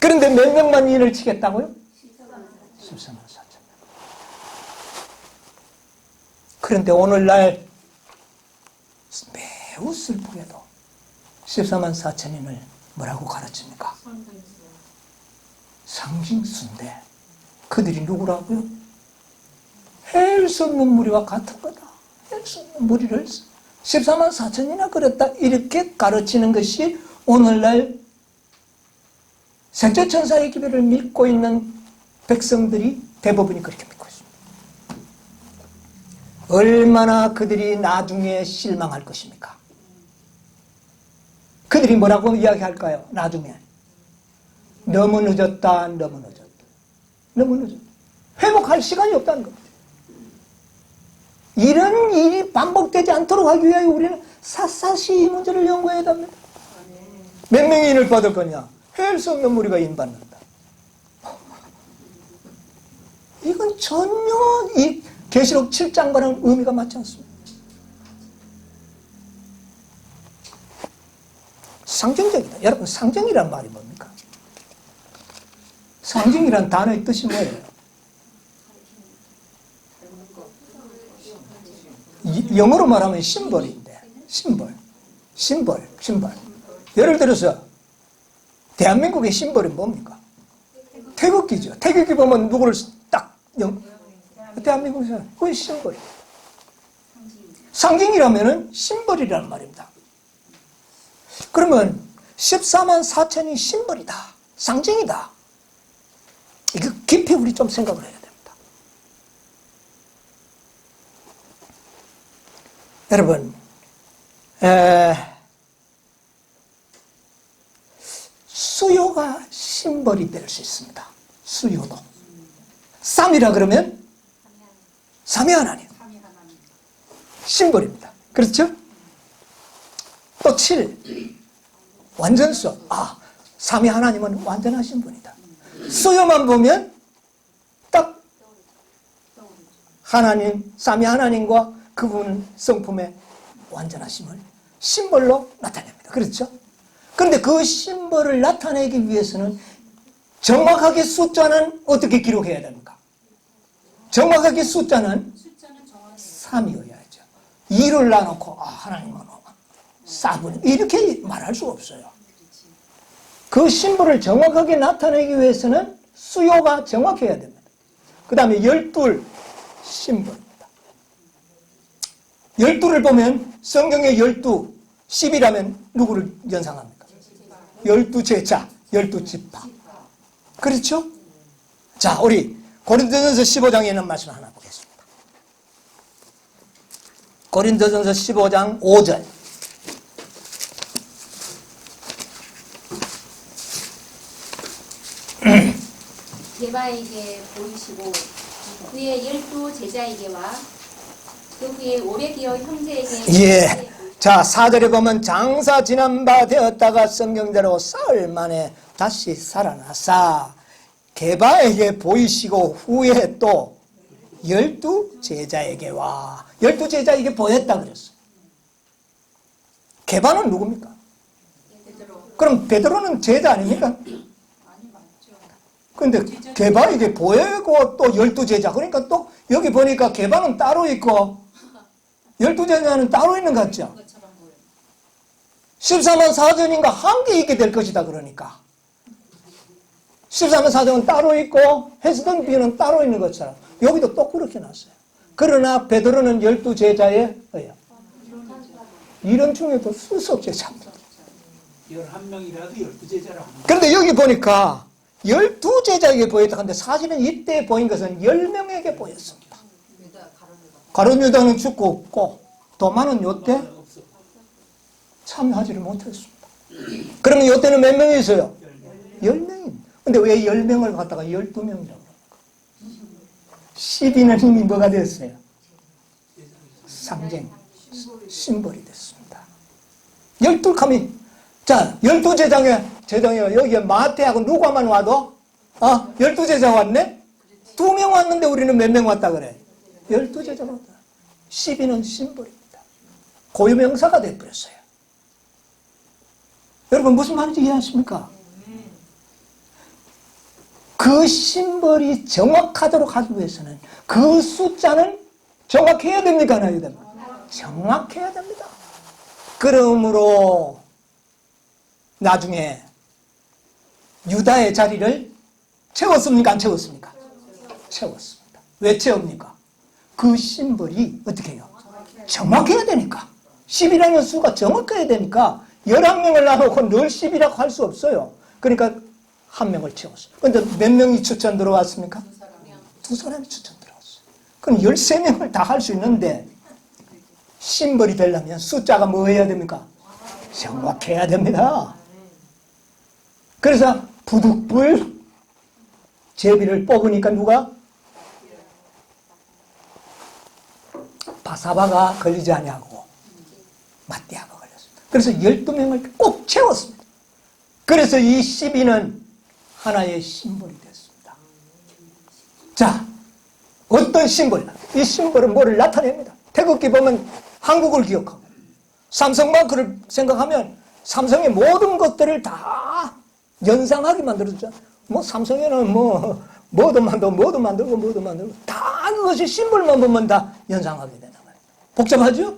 그런데 몇 명만 인을 치겠다고요? 14만 4천. 그런데 오늘날 매우 슬프게도 14만 4천인을 뭐라고 가르칩니까? 상징수인데 그들이 누구라고요? 헬 수 없는 무리와 같은 거다. 헬 수 없는 무리를 14만 4천이나 그랬다. 이렇게 가르치는 것이 오늘날 셋째 천사의 기별을 믿고 있는 백성들이 대부분이 그렇게 믿고 있습니다. 얼마나 그들이 나중에 실망할 것입니까? 그들이 뭐라고 이야기할까요? 나중에 너무 늦었다. 너무 늦었다. 너무 늦었다. 회복할 시간이 없다는 겁니다. 이런 일이 반복되지 않도록 하기 위하여 우리는 샅샅이 이 문제를 연구해야 합니다. 몇 명이 인을 받을 거냐? 헬수 없는 무리가 인받는다. 이건 전혀 이 계시록 7장과는 의미가 맞지 않습니다. 상징적이다. 여러분, 상징이란 말이 뭡니까? 상징이란 단어의 뜻이 뭐예요? 영어로 말하면 심벌인데, 심벌. 예를 들어서 대한민국의 심벌이 뭡니까? 태극기죠. 태극기 보면 누구를 딱 대한민국에서 그게 심벌이에요. 상징이라면은 심벌이라는 말입니다. 그러면 14만 4천이 심벌이다. 상징이다. 이거 깊이 우리 좀 생각을 해야 됩니다. 여러분, 수요가 심벌이 될 수 있습니다. 수요도. 3이라 그러면 3위 하나님. 심벌입니다. 그렇죠? 또 7. 완전수. 3위 하나님은 완전하신 분이다. 수요만 보면 딱 하나님, 3위 하나님과 그분 성품의 완전하심을 심벌로 나타냅니다. 그렇죠? 그런데 그 심벌을 나타내기 위해서는 정확하게 숫자는 어떻게 기록해야 됩니까? 정확하게 숫자는 3이어야죠. 2를 나놓고 하나님은 4분 이렇게 말할 수가 없어요. 그 심벌을 정확하게 나타내기 위해서는 수요가 정확해야 됩니다. 그 다음에 12 심벌입니다. 12를 보면 성경에 12, 10이라면 누구를 연상합니까? 12제자, 12지파. 그렇죠? 자, 우리 고린도전서 15장에 있는 말씀 하나 보겠습니다. 고린도전서 15장 5절. 게바에게 보이시고 그의 12제자에게와 그 그의 오래 기어 형제에게 예. 자, 4절에 보면 장사 지난 바 되었다가 성경대로 사흘 만에 다시 살아나사 게바에게 보이시고 후에 또 12제자에게 와. 12제자에게 보였다 그랬어. 게바는 누굽니까? 그럼 베드로는 제자 아닙니까? 근데 게바에게 보이고 또 12제자. 그러니까 또 여기 보니까 게바는 따로 있고 12제자는 따로 있는 것 같죠? 14만 4천인가 한 개 있게 될 것이다 그러니까 14만 4천은 따로 있고 헤스던 비는 따로 있는 것처럼 여기도 또 그렇게 났어요. 그러나 베드로는 12제자의 이런 중에도 수석 제자입니다. 11명이라도 12제자라고. 그런데 여기 보니까 12제자에게 보였다 하는데 사실은 이때 보인 것은 10명에게 보였습니다. 가룟 유다는 죽고 없고 도마는 요때 참여하지를 못했습니다. 그러면 요때는 몇 명이 있어요? 10명입니다. 근데 왜 10명을 갖다가 12명이라고 합니까? 12는 이미 뭐가 됐어요? 상징, 심벌이 됐습니다. 12컴이 자, 12제자가 여기에 마태하고 누가만 와도 12제자 왔네? 2명 왔는데 우리는 몇 명 왔다 그래? 12제자 왔다. 12는 심벌입니다. 고유명사가 되어버렸어요. 여러분 무슨 말인지 이해하십니까? 그 심벌이 정확하도록 하기 위해서는 그 숫자는 정확해야 됩니까? 안 해야 됩니까? 정확해야 됩니다. 그러므로 나중에 유다의 자리를 채웠습니까? 안 채웠습니까? 채웠습니다. 왜 채웁니까? 그 심벌이 어떻게 해요? 정확해야 되니까. 10이라는 수가 정확해야 되니까 11명을 나누고 늘 10이라고 할 수 없어요. 그러니까 한 명을 채웠어요. 그런데 몇 명이 추천 들어왔습니까? 2사람이 추천 들어왔어요. 그럼 13명을 다 할 수 있는데 심벌이 되려면 숫자가 뭐 해야 됩니까? 정확해야 됩니다. 그래서 부득불 제비를 뽑으니까 누가? 바사바가 걸리지 아니하고 마띠아가 걸렸습니다. 그래서 12명을 꼭 채웠습니다. 그래서 이 12는 하나의 심볼이 됐습니다. 자, 어떤 심볼? 이 심볼은 뭐를 나타냅니다. 태극기 보면 한국을 기억하고, 삼성마크를 생각하면 삼성의 모든 것들을 다 연상하게 만들어주죠. 뭐 삼성에는 뭐도 만들고 다 그것이 심볼만 보면 다 연상하게 되는 거예요. 복잡하죠?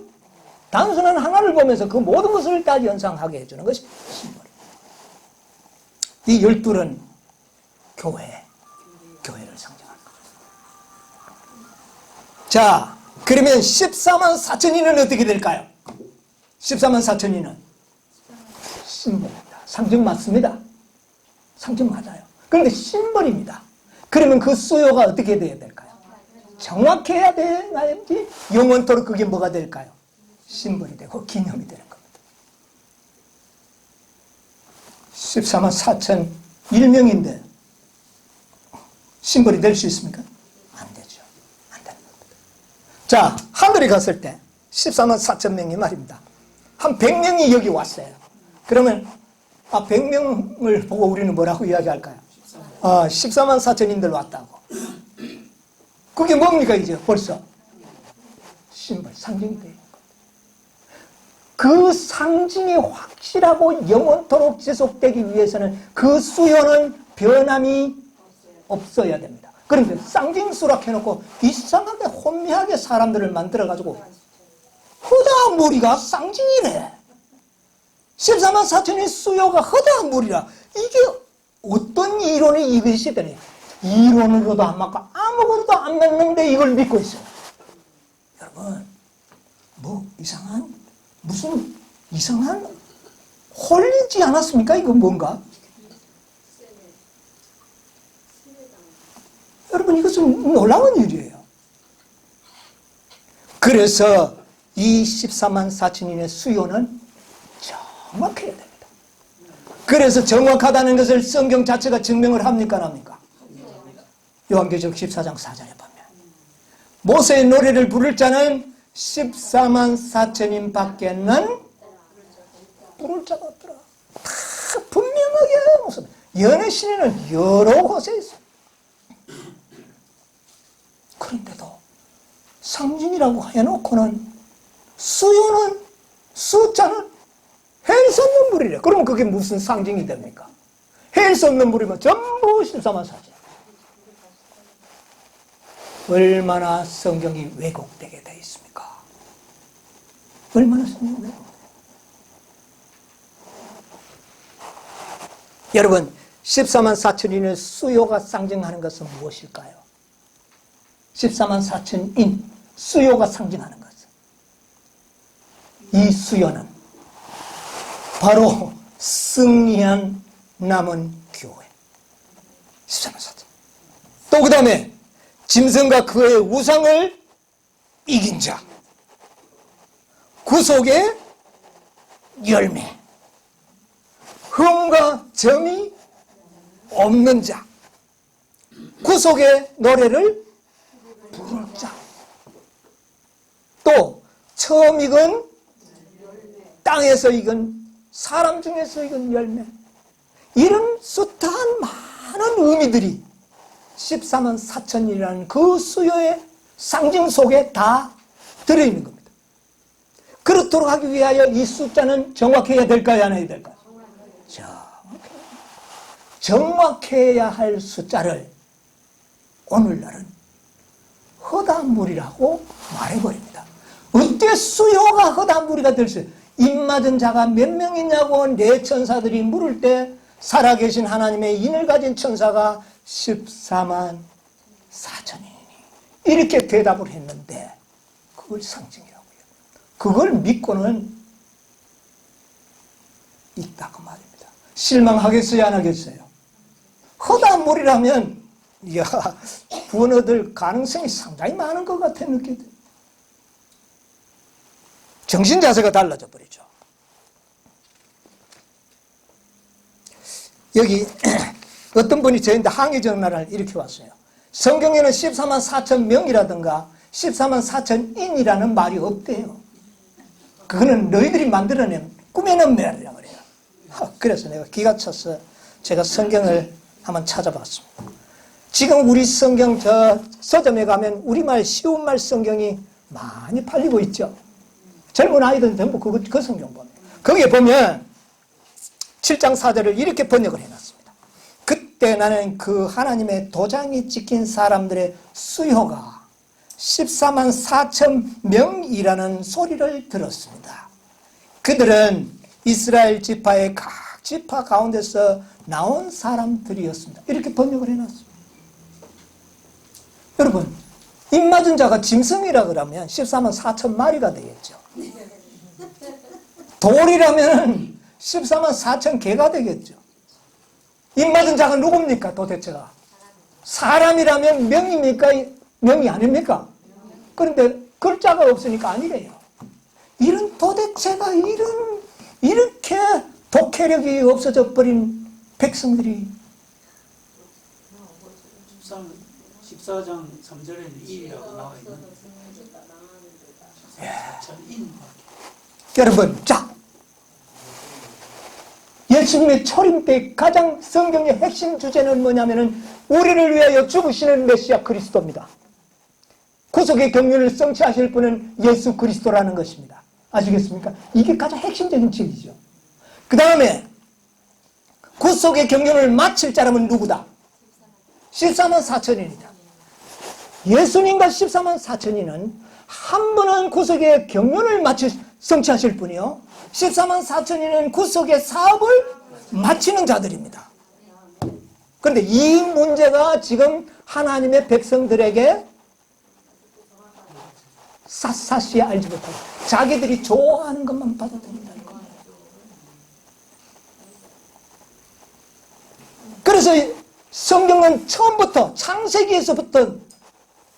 단순한 하나를 보면서 그 모든 것을 다 연상하게 해주는 것이 심볼입니다. 이 12는 교회를 상징합니다. 자, 그러면 14만 4천인은 어떻게 될까요? 14만 4천인은 심볼입니다. 상징 맞습니다. 상징 맞아요. 그런데 심볼입니다. 그러면 그 수요가 어떻게 돼야 될까요? 정확해야 되나지 영원토록 그게 뭐가 될까요? 심볼이 되고 기념이 되는 겁니다. 14만 4천 일명인데 심볼이 될 수 있습니까? 안 되죠. 안 되는 겁니다. 자, 하늘에 갔을 때 14만 4천 명이 말입니다. 한 100명이 여기 왔어요. 그러면 100명을 보고 우리는 뭐라고 이야기할까요? 14만 4천인들 왔다고. 그게 뭡니까 이제 벌써? 심볼, 상징이 돼요. 그 상징이 확실하고 영원토록 지속되기 위해서는 그 수요는 변함이 없어야 됩니다. 그런데 쌍징 수락해놓고 이상하게 혼미하게 사람들을 만들어가지고 허다한 무리가 쌍징이래. 14만 4천의 수요가 허다한 무리라. 이게 어떤 이론이 이것이 되니? 이론으로도 안 맞고 아무것도 안 맞는데 이걸 믿고 있어요. 여러분, 무슨 이상한 홀리지 않았습니까? 이거 뭔가? 여러분, 이것은 놀라운 일이에요. 그래서 이 14만 4천인의 수요는 정확해야 됩니다. 그래서 정확하다는 것을 성경 자체가 증명을 합니까? 안 합니까? 요한계시록 14장 4절에 보면 모세의 노래를 부를 자는 14만 4천인 밖에는 부를 자가 없더라. 다 분명하게 모습. 연애 시내는 여러 곳에 있어요. 그런데도 상징이라고 해놓고는 수요는, 숫자는 헬 수 없는 물이래. 그러면 그게 무슨 상징이 됩니까? 헬 수 없는 물이면 전부 14만 4천. 얼마나 성경이 왜곡되게 되어 있습니까? 얼마나 성경이 왜곡되게. 여러분, 14만 4천인의 수요가 상징하는 것은 무엇일까요? 14만 4천인 수요가 상징하는 것은, 이 수요는 바로 승리한 남은 교회. 14만 4천. 또 그 다음에 짐승과 그의 우상을 이긴 자, 구속의 열매, 흠과 점이 없는 자, 구속의 노래를 부를 자, 또 처음 익은 땅에서 익은 사람 중에서 익은 열매, 이런 숱한 많은 의미들이 14만 4천이라는 그 수요의 상징 속에 다 들어있는 겁니다. 그렇도록 하기 위하여 이 숫자는 정확해야 될까요? 안 해야 될까요? 정확해야 할 숫자를 오늘날은 허다한 무리라고 말해버립니다. 어떻게 수요가 허다한 무리가 될 수 있어요? 입맞은 자가 몇 명이냐고 내 천사들이 물을 때 살아계신 하나님의 인을 가진 천사가 14만 4천이니 이렇게 대답을 했는데 그걸 상징이라고 해요. 그걸 믿고는 있다고 말입니다. 실망하겠어요? 안 하겠어요? 허다한 무리라면 이야, 구원 얻을 가능성이 상당히 많은 것 같아 느껴져요. 정신 자세가 달라져 버리죠. 여기 어떤 분이 저희한테 항의 전화를 이렇게 왔어요. 성경에는 14만 4천 명이라든가 14만 4천인이라는 말이 없대요. 그거는 너희들이 만들어낸 꾸며낸 말이라고 그래요. 그래서 내가 기가 차서 제가 성경을 한번 찾아봤습니다. 지금 우리 성경 저 서점에 가면 우리말 쉬운 말 성경이 많이 팔리고 있죠. 젊은 아이들은 전부 그 성경 보면. 거기에 보면 7장 4절을 이렇게 번역을 해놨습니다. 그때 나는 그 하나님의 도장이 찍힌 사람들의 수요가 14만 4천 명이라는 소리를 들었습니다. 그들은 이스라엘 지파의 각 지파 가운데서 나온 사람들이었습니다. 이렇게 번역을 해놨습니다. 여러분, 입맞은 자가 짐승이라 그러면 14만 4천 마리가 되겠죠. 돌이라면 14만 4천 개가 되겠죠. 입맞은 자가 누굽니까 도대체가? 사람이라면 명입니까? 명이 아닙니까? 그런데 글자가 없으니까 아니래요. 이런 도대체가 이렇게 독해력이 없어져 버린 백성들이 14장 3절에는 일이라고 나와 있는 여러분, 자, 예수님의 초림 때 가장 성경의 핵심 주제는 뭐냐면은 우리를 위하여 죽으시는 메시아 그리스도입니다. 구속의 경륜을 성취하실 분은 예수 그리스도라는 것입니다. 아시겠습니까? 이게 가장 핵심적인 진리죠. 그 다음에 구속의 경륜을 마칠 자람은 누구다? 14만 4천인이다. 예수님과 14만 4천인은 한 분은 구속의 경륜을 성취하실 분이요, 14만 4천인은 구속의 사업을 마치는 자들입니다. 그런데 이 문제가 지금 하나님의 백성들에게 샅샅이 알지 못하고 자기들이 좋아하는 것만 받아들인다는 겁니다. 그래서 성경은 처음부터 창세기에서부터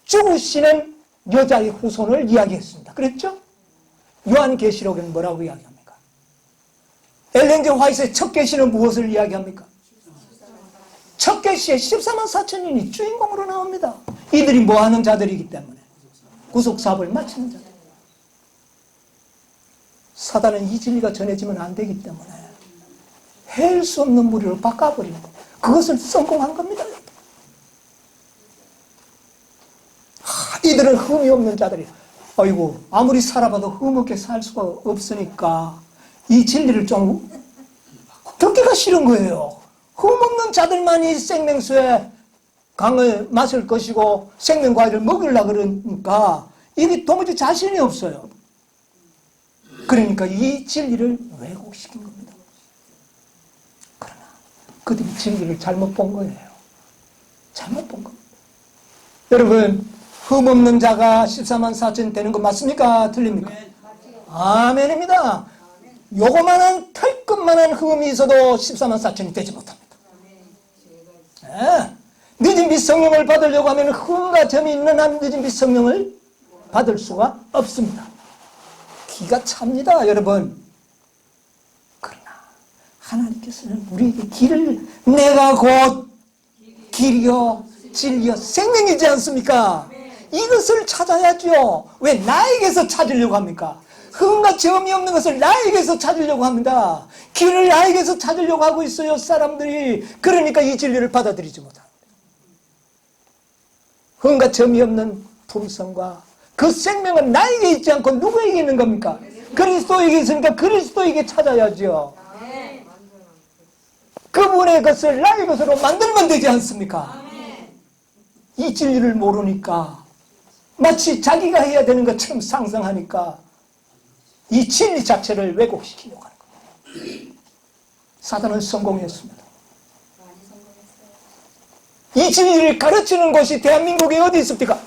죽으시는 여자의 후손을 이야기했습니다. 그랬죠? 요한계시록에는 뭐라고 이야기합니까? 엘렌 G 화이트의 첫 계시는 무엇을 이야기합니까? 첫 계시에 14만 4천인이 주인공으로 나옵니다. 이들이 뭐하는 자들이기 때문에 구속사업을 마치는 자들. 사단은 이 진리가 전해지면 안 되기 때문에 헬 수 없는 무리로 바꿔버리는 것. 그것을 성공한 겁니다. 이들은 흠이 없는 자들이, 아이고 아무리 살아봐도 흠없게 살 수가 없으니까 이 진리를 좀 듣기가 싫은 거예요. 흠없는 자들만이 생명수의 강을 마실 것이고 생명과일을 먹으려고 그러니까 이게 도무지 자신이 없어요. 그러니까 이 진리를 왜곡시킨 겁니다. 그러나 그들이 진리를 잘못 본 거예요. 잘못 본 겁니다. 여러분, 흠없는 자가 14만 4천 되는 거 맞습니까? 틀립니까? 아멘입니다. 요거만한 털끝만한 흠이 있어도 14만 4천이 되지 못합니다. 네. 늦은 빛 성령을 받으려고 하면 흠과 점이 있는 한 늦은 빛 성령을 받을 수가 없습니다. 기가 찹니다, 여러분. 그러나 하나님께서는 우리에게 길을, 내가 곧 길이요 진리요 생명이지 않습니까? 이것을 찾아야죠. 왜 나에게서 찾으려고 합니까? 흠과 점이 없는 것을 나에게서 찾으려고 합니다. 길을 나에게서 찾으려고 하고 있어요, 사람들이. 그러니까 이 진리를 받아들이지 못합니다. 흠과 점이 없는 품성과 그 생명은 나에게 있지 않고 누구에게 있는 겁니까? 그리스도에게 있으니까 그리스도에게 찾아야죠. 그분의 것을 나의 것으로 만들면 되지 않습니까? 이 진리를 모르니까 마치 자기가 해야 되는 것처럼 상상하니까 이 진리 자체를 왜곡시키려고 하는 겁니다. 사단은 성공했습니다. 이 진리를 가르치는 곳이 대한민국에 어디 있습니까?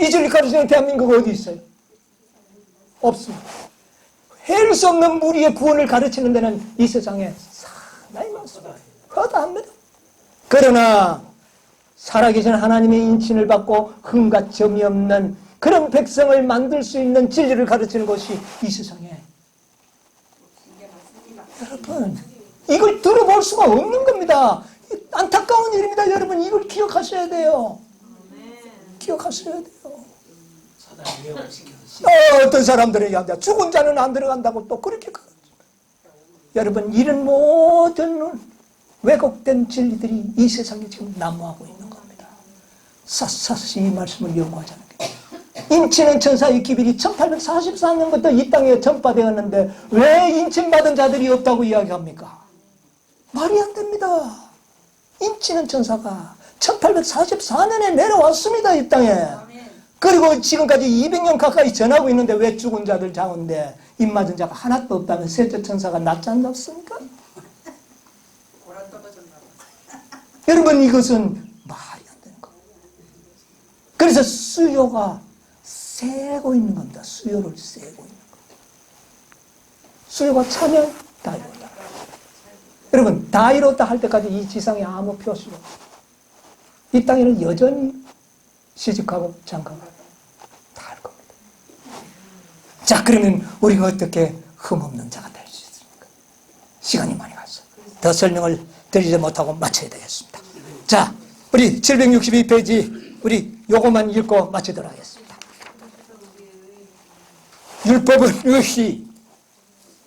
이 진리 가르치는 대한민국에 어디 있어요? 없습니다. 헬 수 없는 무리의 구원을 가르치는 데는 이 세상에 상당히 많습니다. 허다합니다. 그러나 살아계신 하나님의 인친을 받고 흠과 점이 없는 그런 백성을 만들 수 있는 진리를 가르치는 것이 이 세상에, 여러분, 이걸 들어볼 수가 없는 겁니다. 안타까운 일입니다. 여러분, 이걸 기억하셔야 돼요. 기억하셔야 돼요. 사단이 왜곡시켜서 어떤 사람들은 죽은 자는 안 들어간다고 또 그렇게 여러분, 이런 모든 왜곡된 진리들이 이 세상에 지금 난무하고 있는 겁니다. 샅샅이 이 말씀을 연구하지 않게. 인치는 천사의 기별이 1844년부터 이 땅에 전파되었는데 왜 인침받은 자들이 없다고 이야기합니까? 말이 안 됩니다. 인치는 천사가 1844년에 내려왔습니다, 이 땅에. 그리고 지금까지 200년 가까이 전하고 있는데 왜 죽은 자들 가운데 입 맞은 자가 하나도 없다면 셋째 천사가 낫지 않습니까? 여러분, 이것은 말이 안 되는 겁니다. 그래서 수요가 세고 있는 겁니다. 수요를 세고 있는 겁니다. 수요가 차면 다 이루어진다. 여러분, 다 이뤘다 할 때까지 이 지상에 아무 표시가 없어요. 이 땅에는 여전히 시집가고 장가가고 다 할 겁니다. 자, 그러면 우리가 어떻게 흠없는 자가 될 수 있습니까? 시간이 많이 갔어요. 더 설명을 드리지 못하고 마쳐야 되겠습니다. 자, 우리 762페이지 우리 요것만 읽고 마치도록 하겠습니다. 율법은 의시,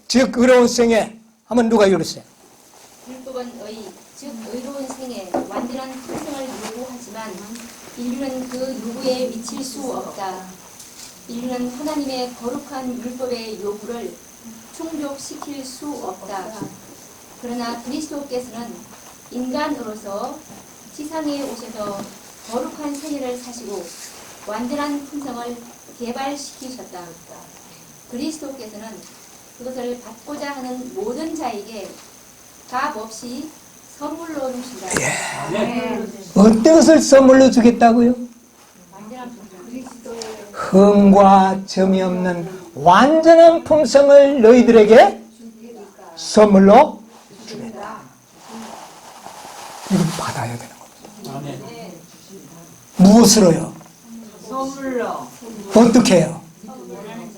즉 의로운 생애. 한번 누가 읽으세요? 율법은 즉 의로운 생에 완전한 품성을 요구하지만 인류는 그 요구에 미칠 수 없다. 인류는 하나님의 거룩한 율법의 요구를 충족시킬 수 없다. 그러나 그리스도께서는 인간으로서 지상에 오셔서 거룩한 생애를 사시고 완전한 품성을 개발시키셨다. 그리스도께서는 그것을 받고자 하는 모든 자에게 값 없이 선물로 주신다. 어떤 것을 선물로 주겠다고요? 흠과 점이 없는 완전한 품성을 너희들에게 선물로 주겠다. 이건 받아야 되는 겁니다. 무엇으로요? 선물로 어떻게 해요?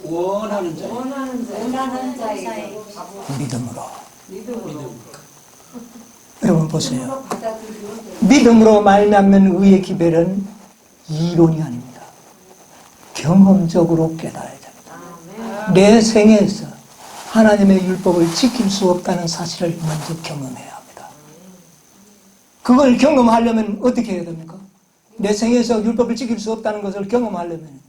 원하는 자. 원하는 자에게 믿음으로. 여러분 보세요. 믿음으로 말미암는 의의 기별은 이론이 아닙니다. 경험적으로 깨달아야 됩니다. 내 생에서 하나님의 율법을 지킬 수 없다는 사실을 먼저 경험해야 합니다. 그걸 경험하려면 어떻게 해야 됩니까? 내 생에서 율법을 지킬 수 없다는 것을 경험하려면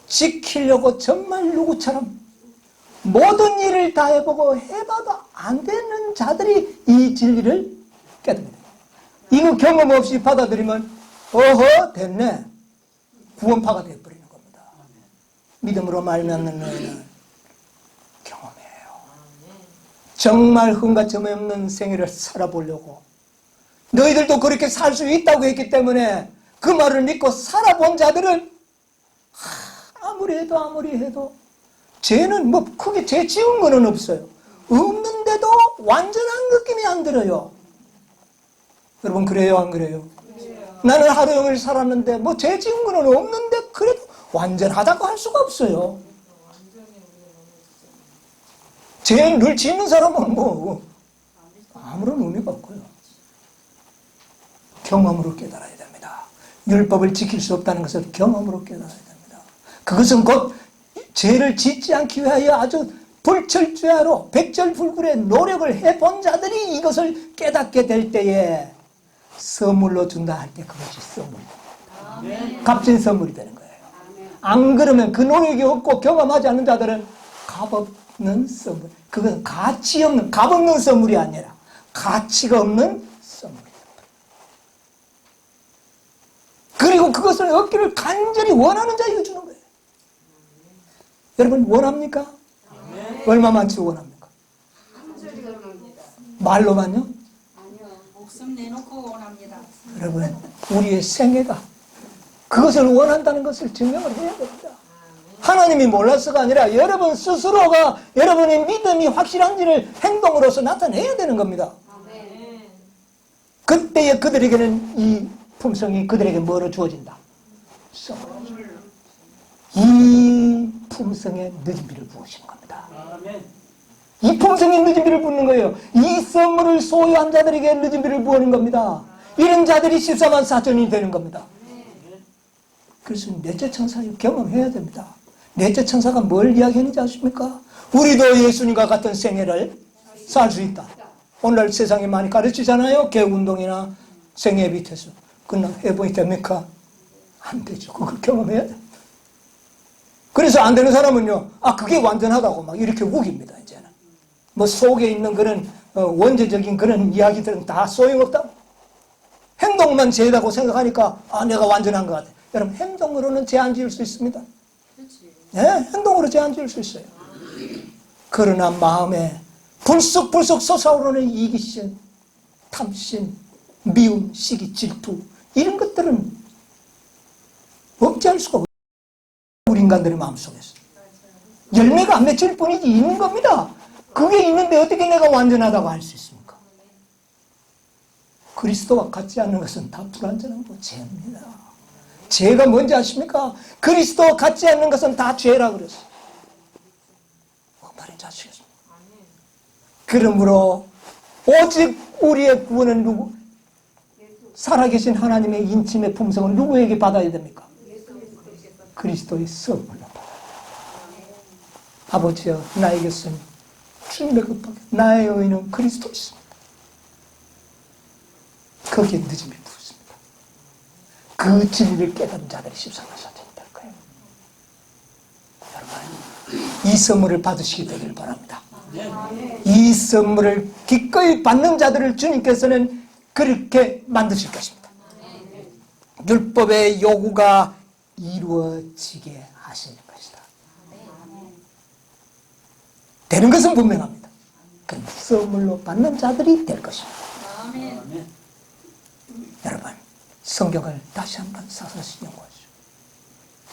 지키려고 정말 누구처럼 모든 일을 다 해보고 해봐도 안 되는 자들이 이 진리를 깨닫습니다. 이거 경험 없이 받아들이면 어허 됐네. 구원파가 되어버리는 겁니다. 믿음으로 말미암는 너희는 경험해요. 정말 흠과 점이 없는 생애를 살아보려고 너희들도 그렇게 살 수 있다고 했기 때문에 그 말을 믿고 살아본 자들은 아무리 해도 죄는 뭐 크게 죄 지은 거는 없어요. 없는데도 완전한 느낌이 안 들어요. 여러분 그래요 안 그래요? 나는 하루 종일 살았는데 뭐 죄 지은 거는 없는데 그래도 완전하다고 할 수가 없어요. 죄를 짓는 사람은 뭐 아무런 의미가 없고요. 경험으로 깨달아야 됩니다. 율법을 지킬 수 없다는 것을 경험으로 깨달아야 됩니다. 그것은 곧 죄를 짓지 않기 위하여 아주 불철주야로 백절불굴의 노력을 해본 자들이 이것을 깨닫게 될 때에 선물로 준다 할 때 그것이 선물입니다. 값진 선물이 되는 거예요. 안 그러면 그 노력이 없고 경험하지 않는 자들은 값없는 선물. 그건 가치 없는, 값없는 선물이 아니라 가치가 없는 선물이다. 그리고 그것을 얻기를 간절히 원하는 자에게 주는 거예요. 여러분 원합니까? 얼마만치 원합니까? 말로만요? 아니요, 목숨 내놓고 원합니다. 여러분 우리의 생애가 그것을 원한다는 것을 증명을 해야 됩니다. 하나님이 몰라서가 아니라 여러분 스스로가 여러분의 믿음이 확실한지를 행동으로서 나타내야 되는 겁니다. 그때에 그들에게는 이 품성이 그들에게 뭐로 주어진다? 선물로. 이 품성에 늦은 비를 부으시는 겁니다. 이 품성에 늦은 비를 부는 거예요. 이 선물을 소유한 자들에게 늦은 비를 부으는 겁니다. 이런 자들이 14만 4천이 되는 겁니다. 그래서 넷째 천사를 경험해야 됩니다. 넷째 천사가 뭘 이야기하는지 아십니까? 우리도 예수님과 같은 생애를 살 수 있다. 오늘 세상에 많이 가르치잖아요. 개운동이나 생애 밑에서. 그러나 해보니 됩니까? 안 되죠. 그걸 경험해야 돼. 그래서 안 되는 사람은요, 그게 완전하다고 막 이렇게 우깁니다, 이제는. 뭐 속에 있는 그런 원죄적인 그런 이야기들은 다 소용없다. 행동만 죄다고 생각하니까 내가 완전한 것 같아. 여러분, 행동으로는 죄 안 지을 수 있습니다. 예, 행동으로 죄 안 지을 수 있어요. 그러나 마음에 불쑥불쑥 솟아오르는 이기심, 탐심, 미움, 시기, 질투 이런 것들은 억제할 수가 없어요. 우리 인간들의 마음속에서. 열매가 안 맺힐 뿐이지 있는 겁니다. 그게 있는데 어떻게 내가 완전하다고 할 수 있습니까? 그리스도와 같지 않는 것은 다 불완전한 거 죄입니다. 죄가 뭔지 아십니까? 그리스도와 같지 않는 것은 다 죄라 그랬어요. 뭔 말인지 아시겠습니까? 그러므로 오직 우리의 구원은 누구? 살아계신 하나님의 인침의 품성은 누구에게 받아야 됩니까? 그리스도의 선물로 받아야 됩니다. 아버지여, 나에게서는 주님의 급하게 나의 의는 그리스도 있습니다. 거기에 늦음이 없습니다. 그 진리를 깨달은 자들이 14만 사천이 될 거예요. 여러분, 이 선물을 받으시게 되기를 바랍니다. 이 선물을 기꺼이 받는 자들을 주님께서는 그렇게 만드실 것입니다. 율법의 요구가 이루어지게 하시는 것이다. 되는 것은 분명합니다. 그럼 선물로 받는 자들이 될 것입니다. 여러분, 성경을 다시 한번 사사시 연구하시오.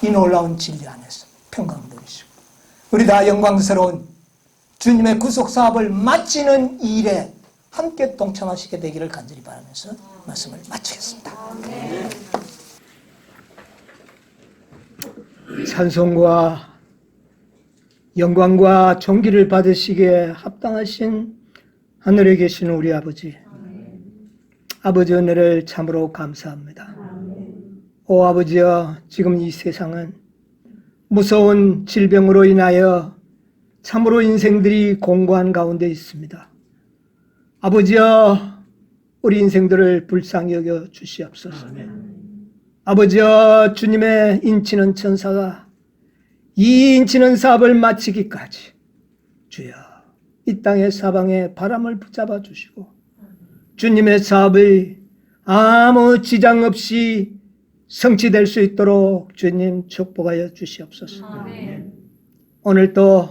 이 놀라운 진리 안에서 평강 누리시고 우리 다 영광스러운 주님의 구속 사업을 마치는 일에 함께 동참하시게 되기를 간절히 바라면서 말씀을 마치겠습니다. 찬송과 영광과 존귀를 받으시기에 합당하신 하늘에 계신 우리 아버지, 아버지 은혜를 참으로 감사합니다. 오 아버지여, 지금 이 세상은 무서운 질병으로 인하여 참으로 인생들이 공고한 가운데 있습니다. 아버지여, 우리 인생들을 불쌍히 여겨 주시옵소서. 아버지여, 주님의 인치는 천사가 이 인치는 사업을 마치기까지 주여 이 땅의 사방에 바람을 붙잡아 주시고 주님의 사업이 아무 지장 없이 성취될 수 있도록 주님 축복하여 주시옵소서. 오늘도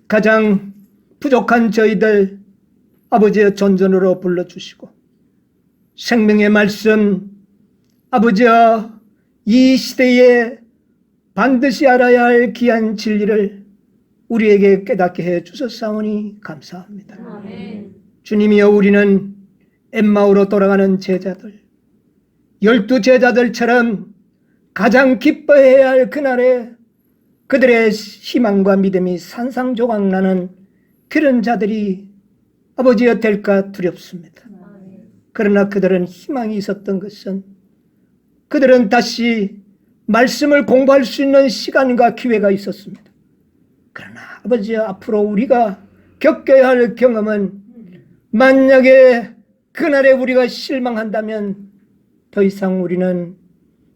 가장 부족한 저희들 아버지의 존전으로 불러주시고 생명의 말씀 아버지여, 이 시대에 반드시 알아야 할 귀한 진리를 우리에게 깨닫게 해 주셨사오니 감사합니다. 주님이여, 우리는 엠마오로 돌아가는 제자들, 12 제자들처럼 가장 기뻐해야 할 그날에 그들의 희망과 믿음이 산상조각나는 그런 자들이 아버지여 될까 두렵습니다. 그러나 그들은 희망이 있었던 것은 그들은 다시 말씀을 공부할 수 있는 시간과 기회가 있었습니다. 그러나 아버지여, 앞으로 우리가 겪어야 할 경험은 만약에 그날에 우리가 실망한다면 더 이상 우리는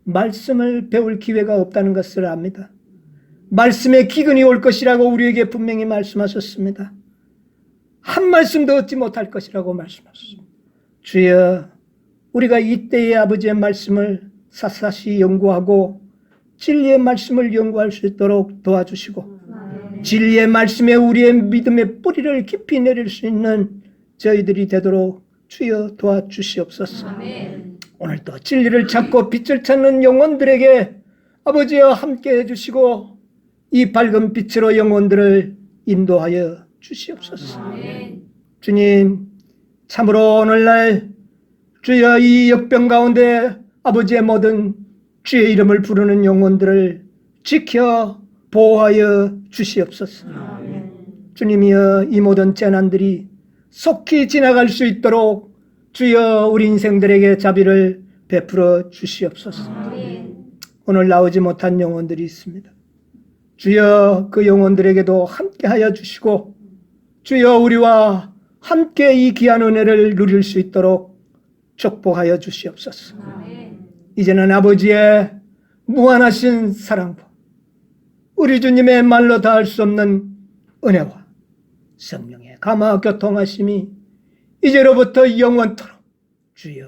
말씀을 배울 기회가 없다는 것을 압니다. 말씀의 기근이 올 것이라고 우리에게 분명히 말씀하셨습니다. 한 말씀도 얻지 못할 것이라고 말씀하셨습니다. 주여, 우리가 이때의 아버지의 말씀을 샅샅이 연구하고 진리의 말씀을 연구할 수 있도록 도와주시고 진리의 말씀에 우리의 믿음의 뿌리를 깊이 내릴 수 있는 저희들이 되도록 주여 도와주시옵소서. 오늘도 진리를 찾고 빛을 찾는 영혼들에게 아버지여 함께 해주시고 이 밝은 빛으로 영혼들을 인도하여 주시옵소서. 주님, 참으로 오늘날 주여 이 역병 가운데 아버지의 모든 주의 이름을 부르는 영혼들을 지켜 보호하여 주시옵소서. 주님이여, 이 모든 재난들이 속히 지나갈 수 있도록 주여 우리 인생들에게 자비를 베풀어 주시옵소서. 오늘 나오지 못한 영혼들이 있습니다. 주여 그 영혼들에게도 함께하여 주시고 주여 우리와 함께 이 귀한 은혜를 누릴 수 있도록 축복하여 주시옵소서. 이제는 아버지의 무한하신 사랑과 우리 주님의 말로 다할 수 없는 은혜와 성령의 감화 교통하심이 이제로부터 영원토록 주여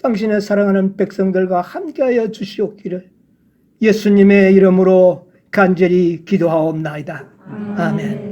당신의 사랑하는 백성들과 함께하여 주시옵기를 예수님의 이름으로 간절히 기도하옵나이다. 아멘.